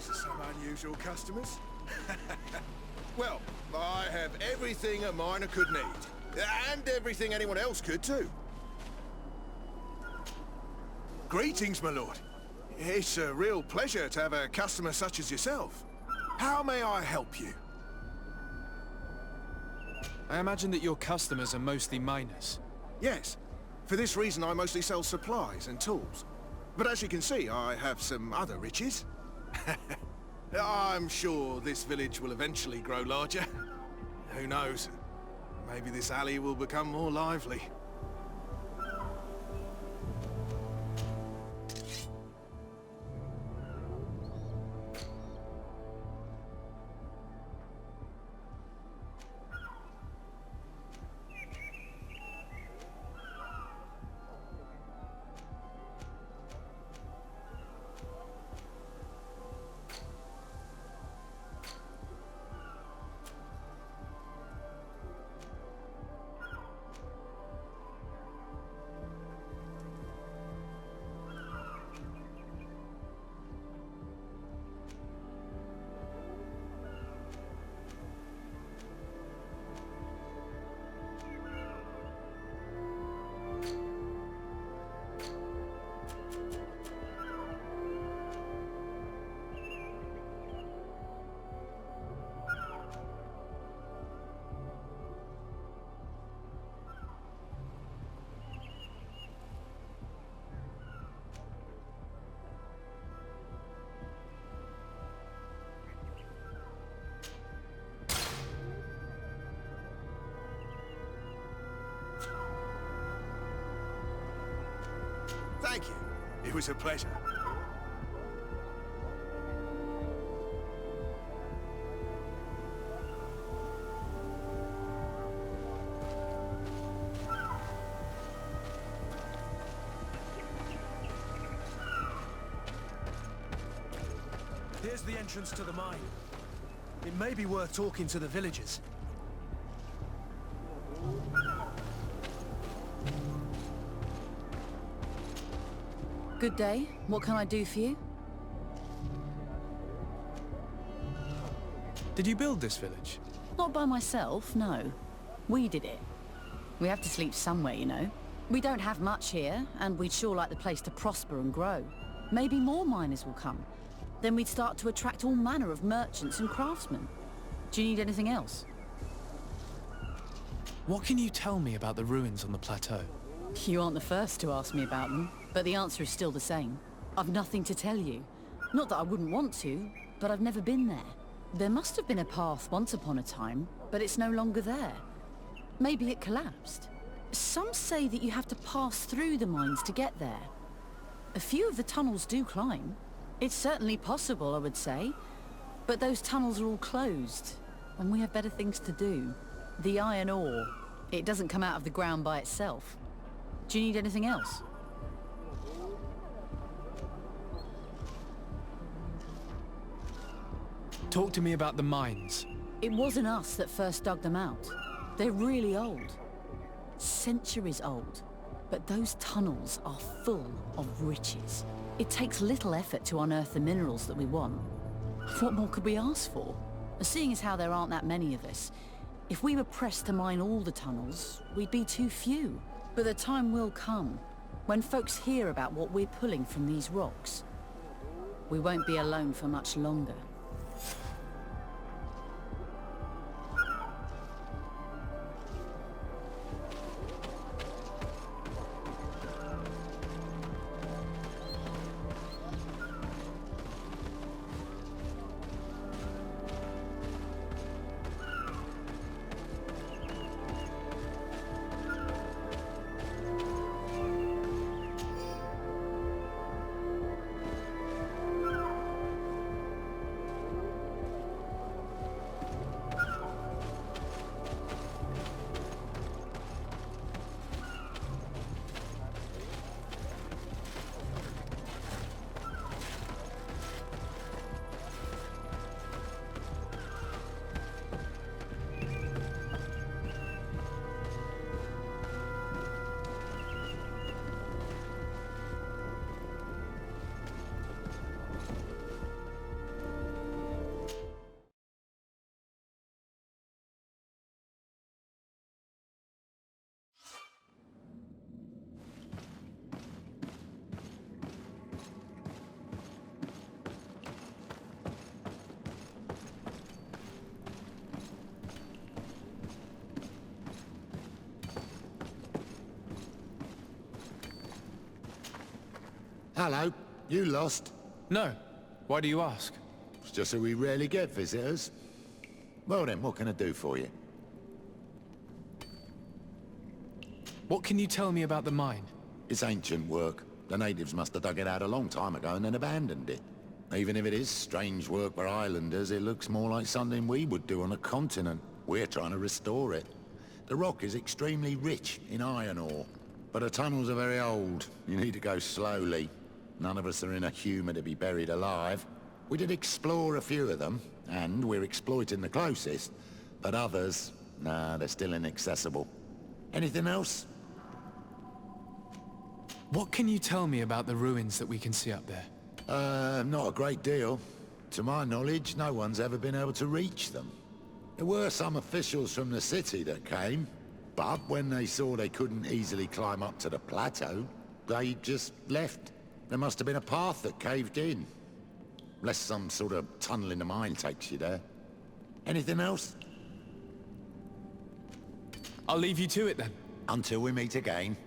These are some unusual customers. Well, I have everything a miner could need. And everything anyone else could, too. Greetings, my lord. It's a real pleasure to have a customer such as yourself. How may I help you? I imagine that your customers are mostly miners. Yes. For this reason, I mostly sell supplies and tools. But as you can see, I have some other riches. I'm sure this village will eventually grow larger. Who knows? Maybe this alley will become more lively. Thank you. It was a pleasure. Here's the entrance to the mine. It may be worth talking to the villagers. Good day. What can I do for you? Did you build this village? Not by myself, no. We did it. We have to sleep somewhere, you know. We don't have much here, and we'd sure like the place to prosper and grow. Maybe more miners will come. Then we'd start to attract all manner of merchants and craftsmen. Do you need anything else? What can you tell me about the ruins on the plateau? You aren't the first to ask me about them, but the answer is still the same. I've nothing to tell you. Not that I wouldn't want to, but I've never been there. There must have been a path once upon a time, but it's no longer there. Maybe it collapsed. Some say that you have to pass through the mines to get there. A few of the tunnels do climb. It's certainly possible, I would say. But those tunnels are all closed, and we have better things to do. The iron ore, it doesn't come out of the ground by itself. Do you need anything else? Talk to me about the mines. It wasn't us that first dug them out. They're really old. Centuries old. But those tunnels are full of riches. It takes little effort to unearth the minerals that we want. What more could we ask for? Seeing as how there aren't that many of us, if we were pressed to mine all the tunnels, we'd be too few. But the time will come, when folks hear about what we're pulling from these rocks. We won't be alone for much longer. Hello. You lost? No. Why do you ask? It's just that we rarely get visitors. Well then, what can I do for you? What can you tell me about the mine? It's ancient work. The natives must have dug it out a long time ago and then abandoned it. Even if it is strange work for islanders, it looks more like something we would do on a continent. We're trying to restore it. The rock is extremely rich in iron ore, but the tunnels are very old. You need to go slowly. None of us are in a humour to be buried alive. We did explore a few of them, and we're exploiting the closest. But others, nah, they're still inaccessible. Anything else? What can you tell me about the ruins that we can see up there? Not a great deal. To my knowledge, no one's ever been able to reach them. There were some officials from the city that came, but when they saw they couldn't easily climb up to the plateau, they just left. There must have been a path that caved in. Unless some sort of tunnel in the mine takes you there. Anything else? I'll leave you to it then. Until we meet again.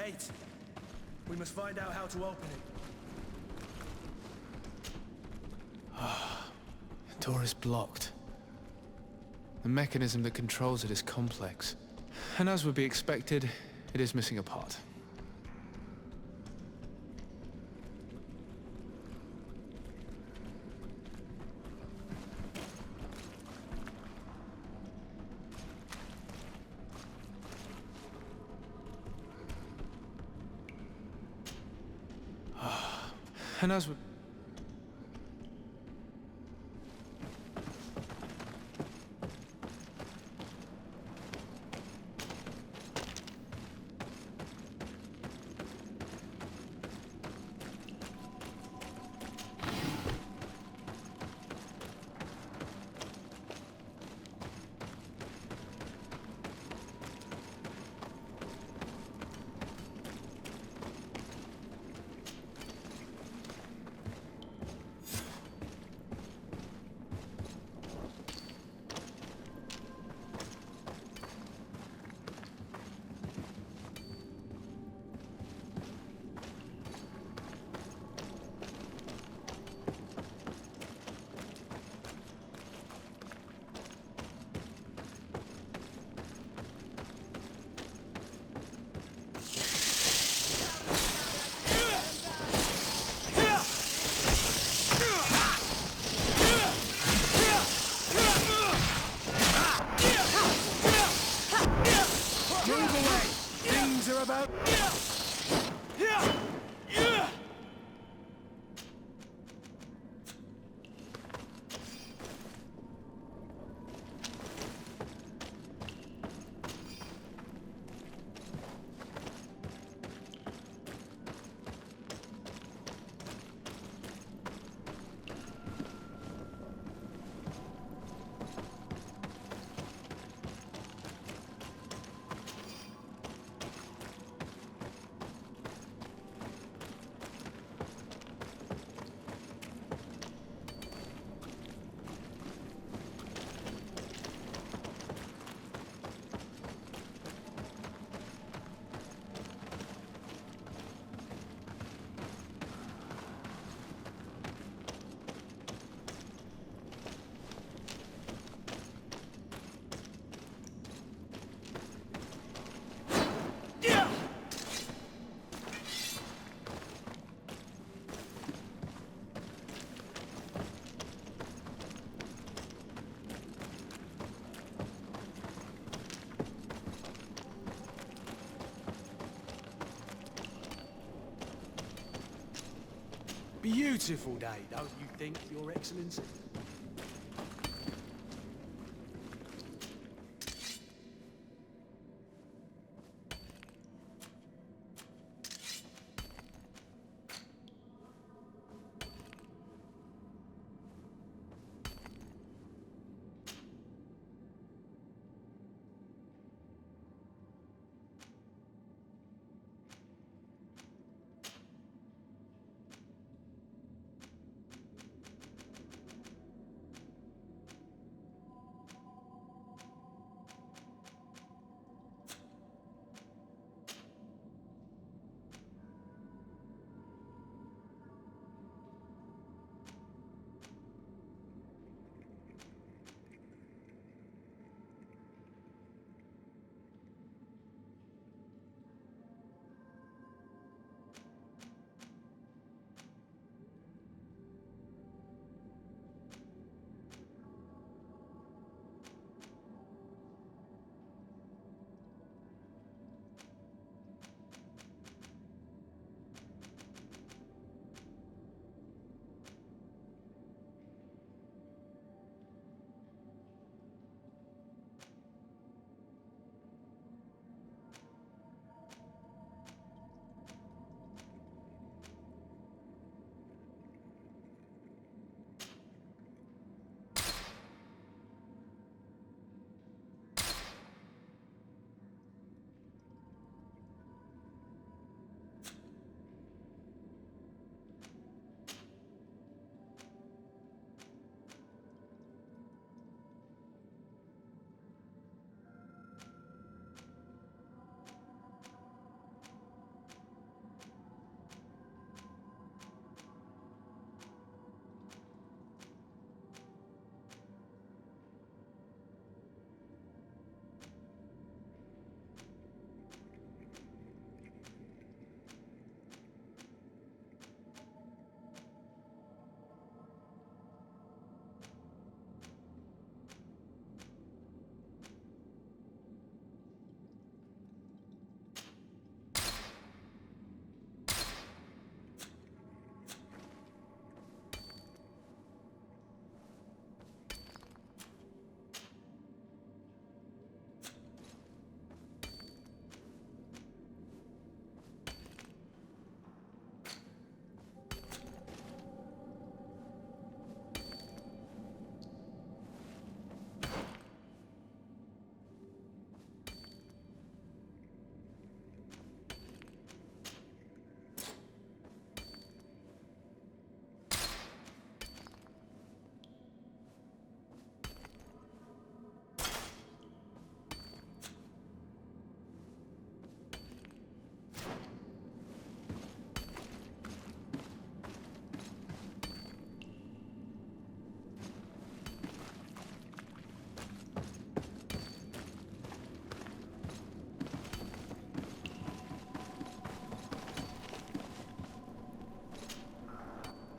gate. We must find out how to open it. The door is blocked. The mechanism that controls it is complex. And as would be expected, it is missing a part. And as we... Beautiful day, don't you think, Your Excellency?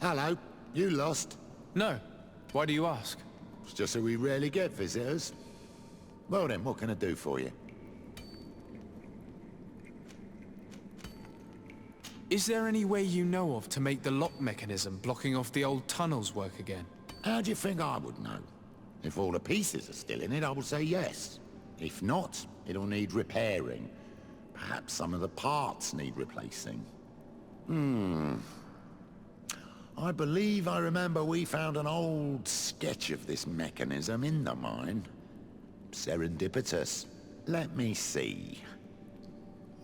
Hello, you lost? No. Why do you ask? It's just that we rarely get visitors. Well then, what can I do for you? Is there any way you know of to make the lock mechanism blocking off the old tunnels work again? How do you think I would know? If all the pieces are still in it, I will say yes. If not, it'll need repairing. Perhaps some of the parts need replacing. I believe I remember we found an old sketch of this mechanism in the mine. Serendipitous. Let me see.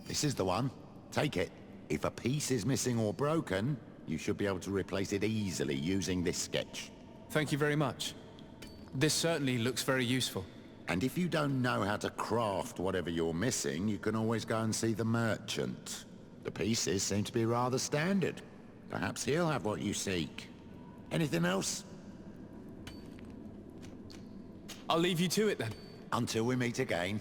This is the one. Take it. If a piece is missing or broken, you should be able to replace it easily using this sketch. Thank you very much. This certainly looks very useful. And if you don't know how to craft whatever you're missing, you can always go and see the merchant. The pieces seem to be rather standard. Perhaps he'll have what you seek. Anything else? I'll leave you to it then. Until we meet again.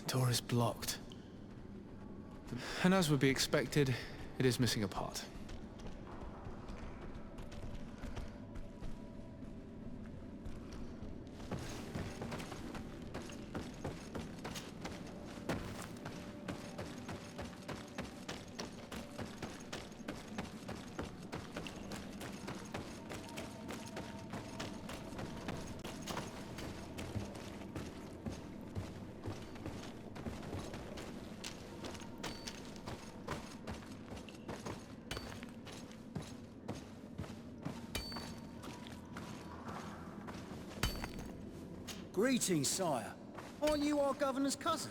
Door is blocked. And as would be expected, it is missing a part. Greetings, sire. Aren't you our governor's cousin?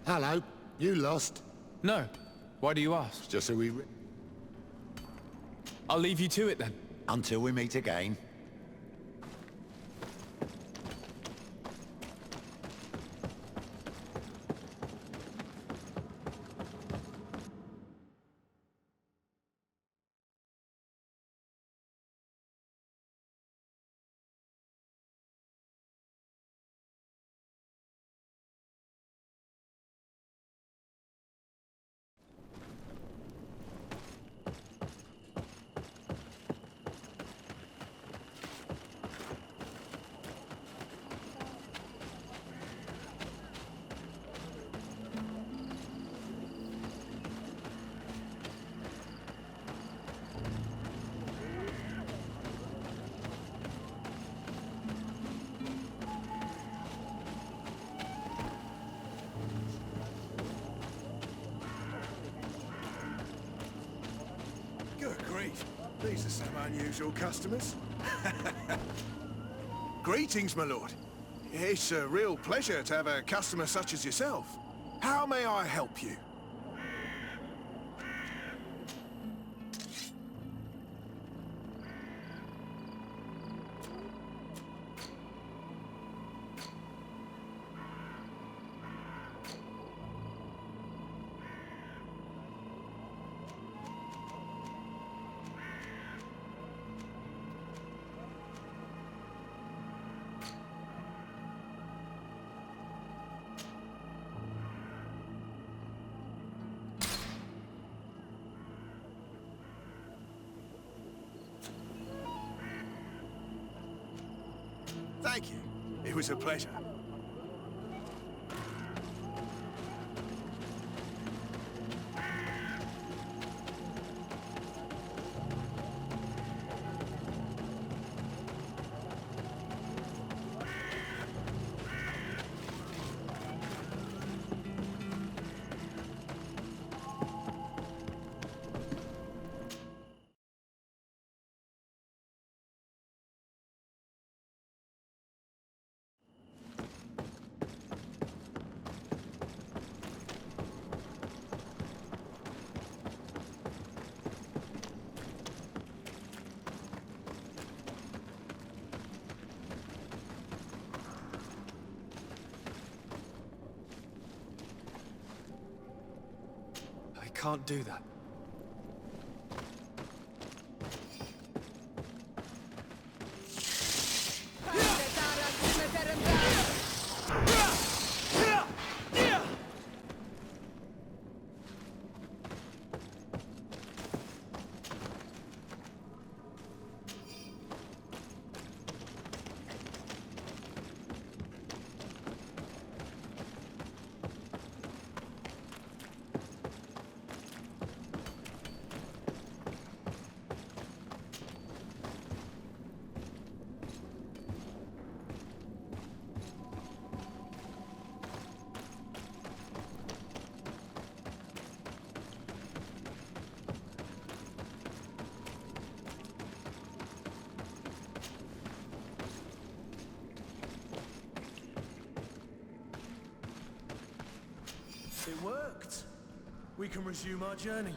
Hello. You lost? No. Why do you ask? Just so we... I'll leave you to it then. Until we meet again. Good grief. These are some unusual customers. Greetings, my lord. It's a real pleasure to have a customer such as yourself. How may I help you? Thank you. It was a pleasure. I can't do that. It worked. We can resume our journey.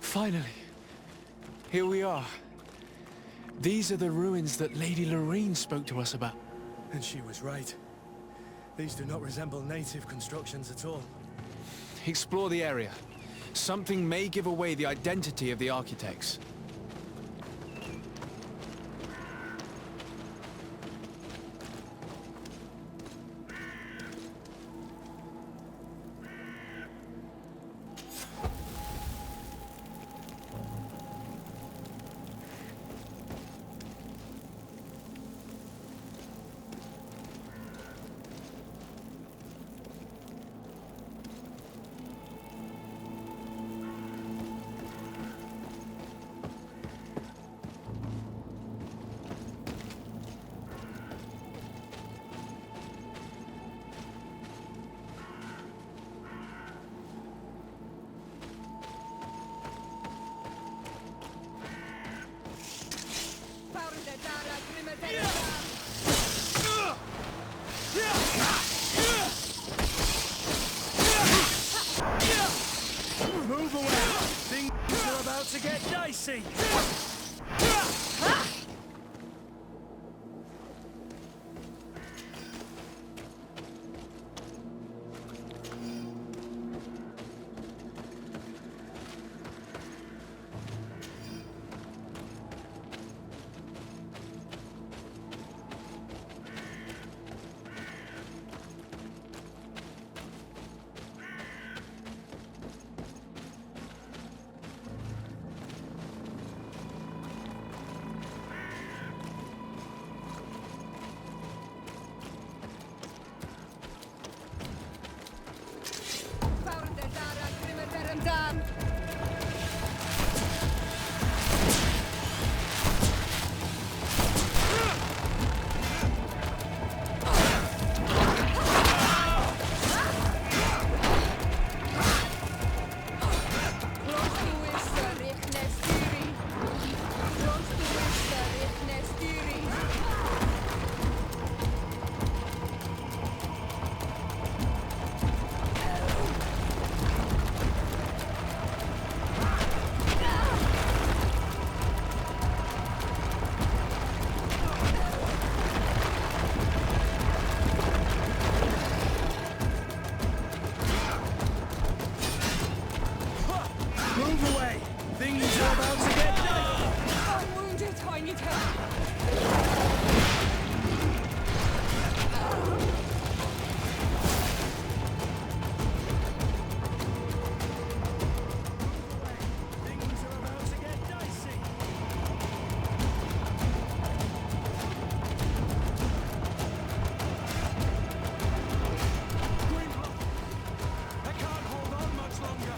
Finally. Here we are. These are the ruins that Lady Lorene spoke to us about. And she was right. These do not resemble native constructions at all. Explore the area. Something may give away the identity of the architects. Move away! Things are about to get dicey! Move away! Things are about to get dicey! I'm wounded, I need help. Things are about to get dicey! I can't hold on much longer!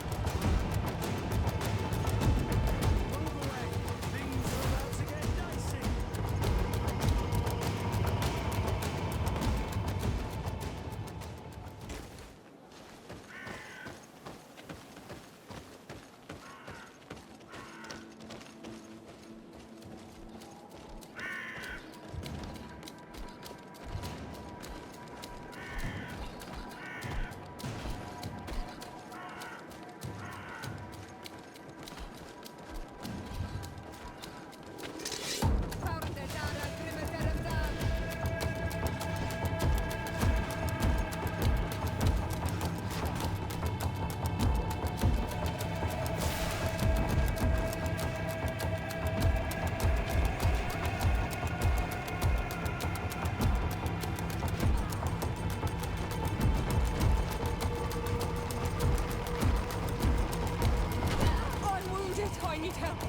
I need help.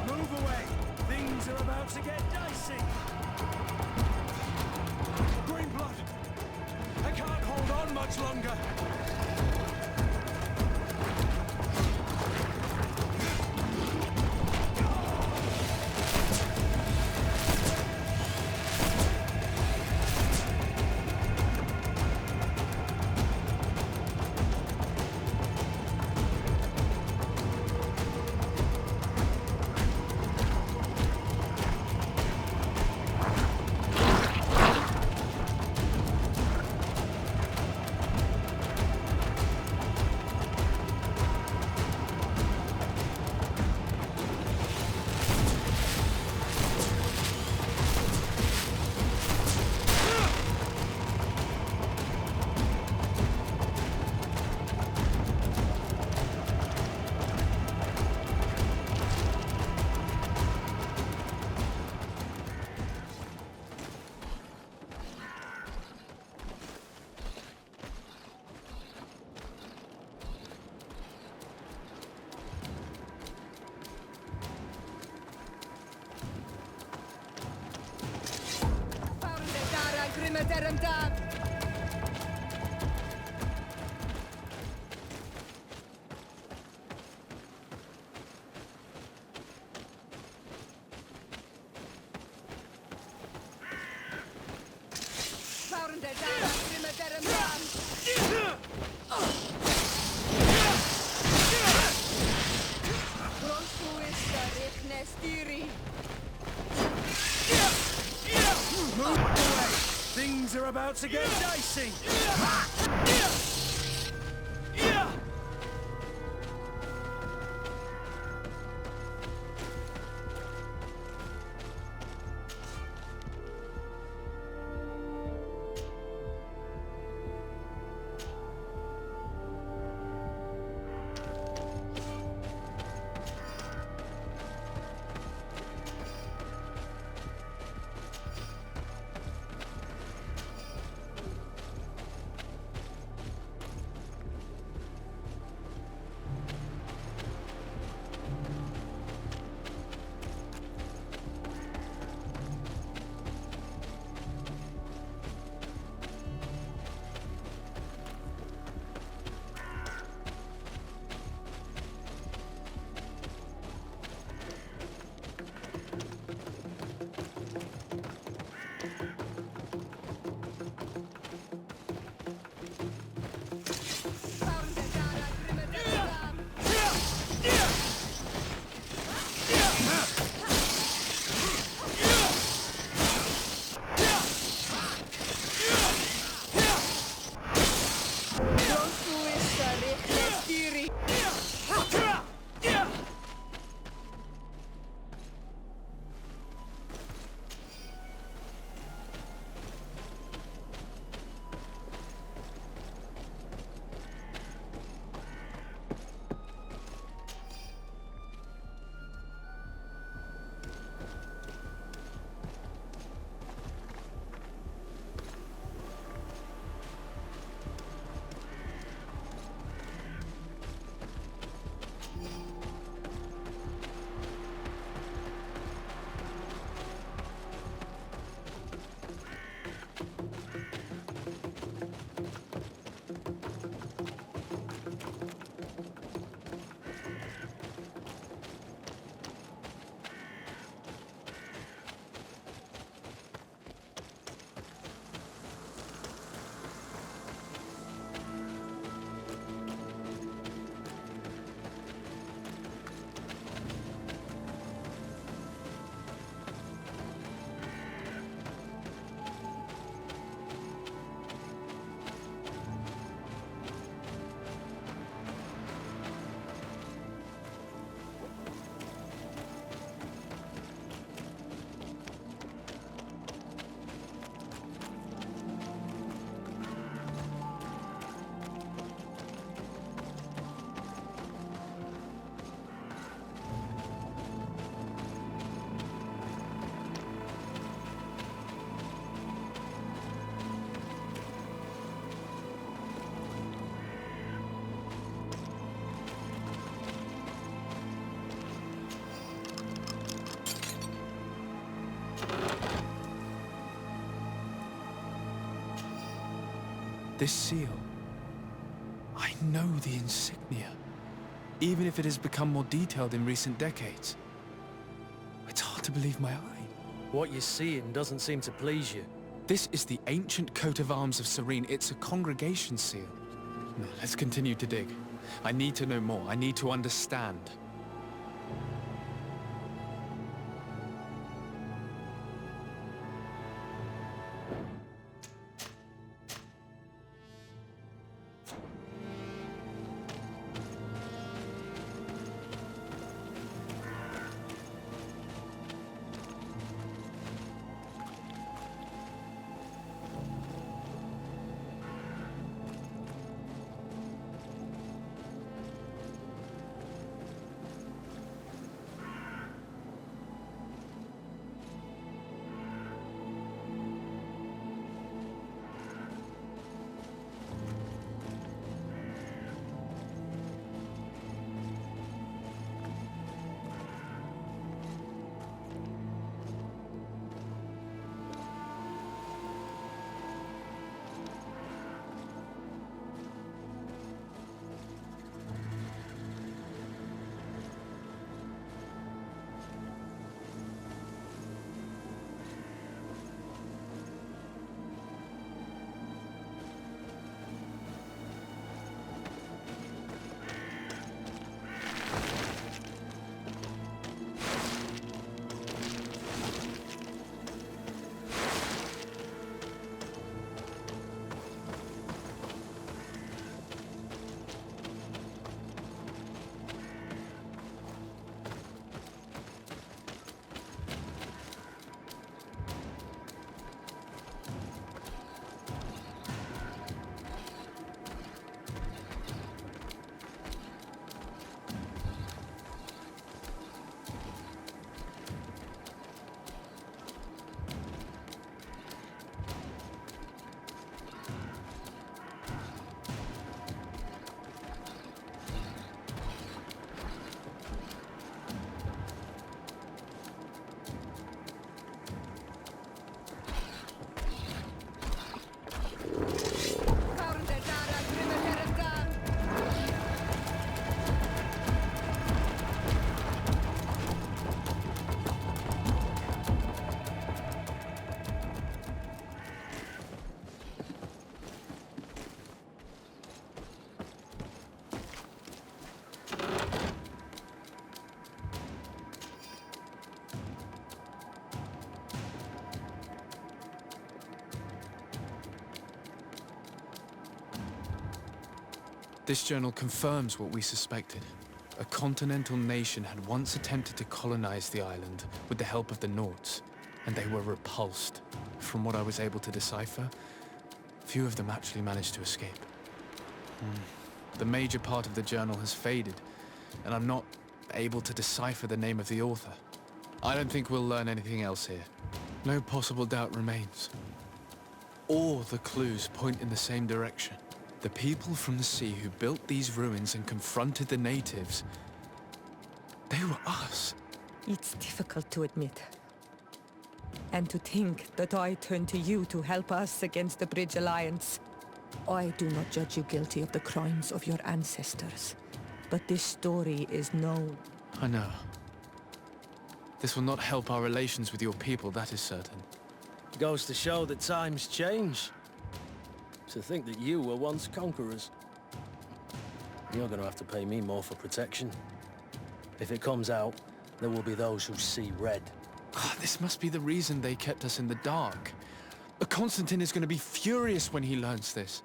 Move away! Things are about to get dicey! Green blood! I can't hold on much longer! Things are about to get dicey! This seal. I know the insignia, even if it has become more detailed in recent decades. It's hard to believe my eye. What you're seeing doesn't seem to please you. This is the ancient coat of arms of Serene. It's a congregation seal. No, let's continue to dig. I need to know more. I need to understand. This journal confirms what we suspected. A continental nation had once attempted to colonize the island with the help of the Nords, and they were repulsed. From what I was able to decipher, few of them actually managed to escape. The major part of the journal has faded, and I'm not able to decipher the name of the author. I don't think we'll learn anything else here. No possible doubt remains. All the clues point in the same direction. The people from the sea who built these ruins and confronted the natives, they were us. It's difficult to admit. And to think that I turn to you to help us against the Bridge Alliance. I do not judge you guilty of the crimes of your ancestors. But this story is known. I know. This will not help our relations with your people, that is certain. Goes to show that times change. To think that you were once conquerors. You're gonna have to pay me more for protection. If it comes out, there will be those who see red. This must be the reason they kept us in the dark. Constantine is going to be furious when he learns this.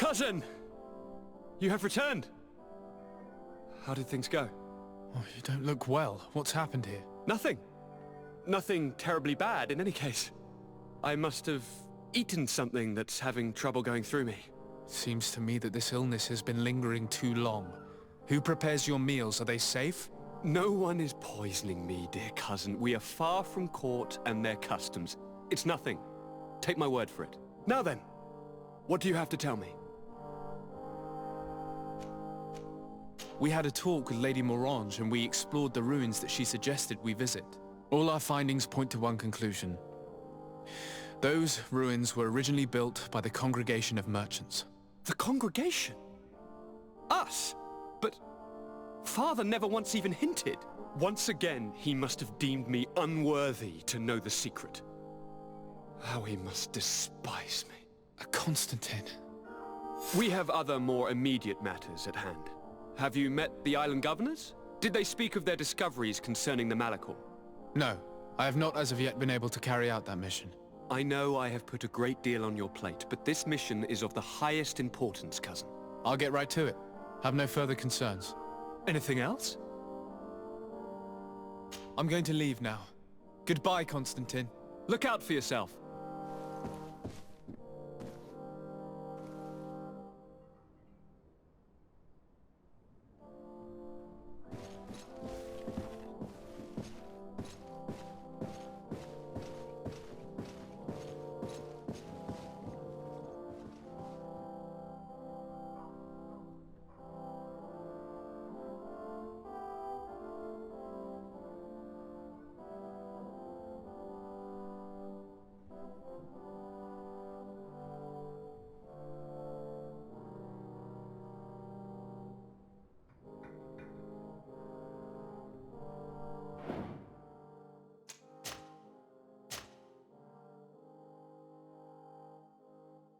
Cousin! You have returned. How did things go? Oh, you don't look well. What's happened here? Nothing. Nothing terribly bad in any case. I must have eaten something that's having trouble going through me. Seems to me that this illness has been lingering too long. Who prepares your meals? Are they safe? No one is poisoning me, dear cousin. We are far from court and their customs. It's nothing. Take my word for it. Now then, what do you have to tell me? We had a talk with Lady Morange and we explored the ruins that she suggested we visit. All our findings point to one conclusion. Those ruins were originally built by the Congregation of Merchants. The Congregation? Us? But Father never once even hinted. Once again, he must have deemed me unworthy to know the secret. How he must despise me. Constantine. We have other more immediate matters at hand. Have you met the island governors? Did they speak of their discoveries concerning the Malachor? No, I have not as of yet been able to carry out that mission. I know I have put a great deal on your plate, but this mission is of the highest importance, cousin. I'll get right to it. Have no further concerns. Anything else? I'm going to leave now. Goodbye, Constantine. Look out for yourself.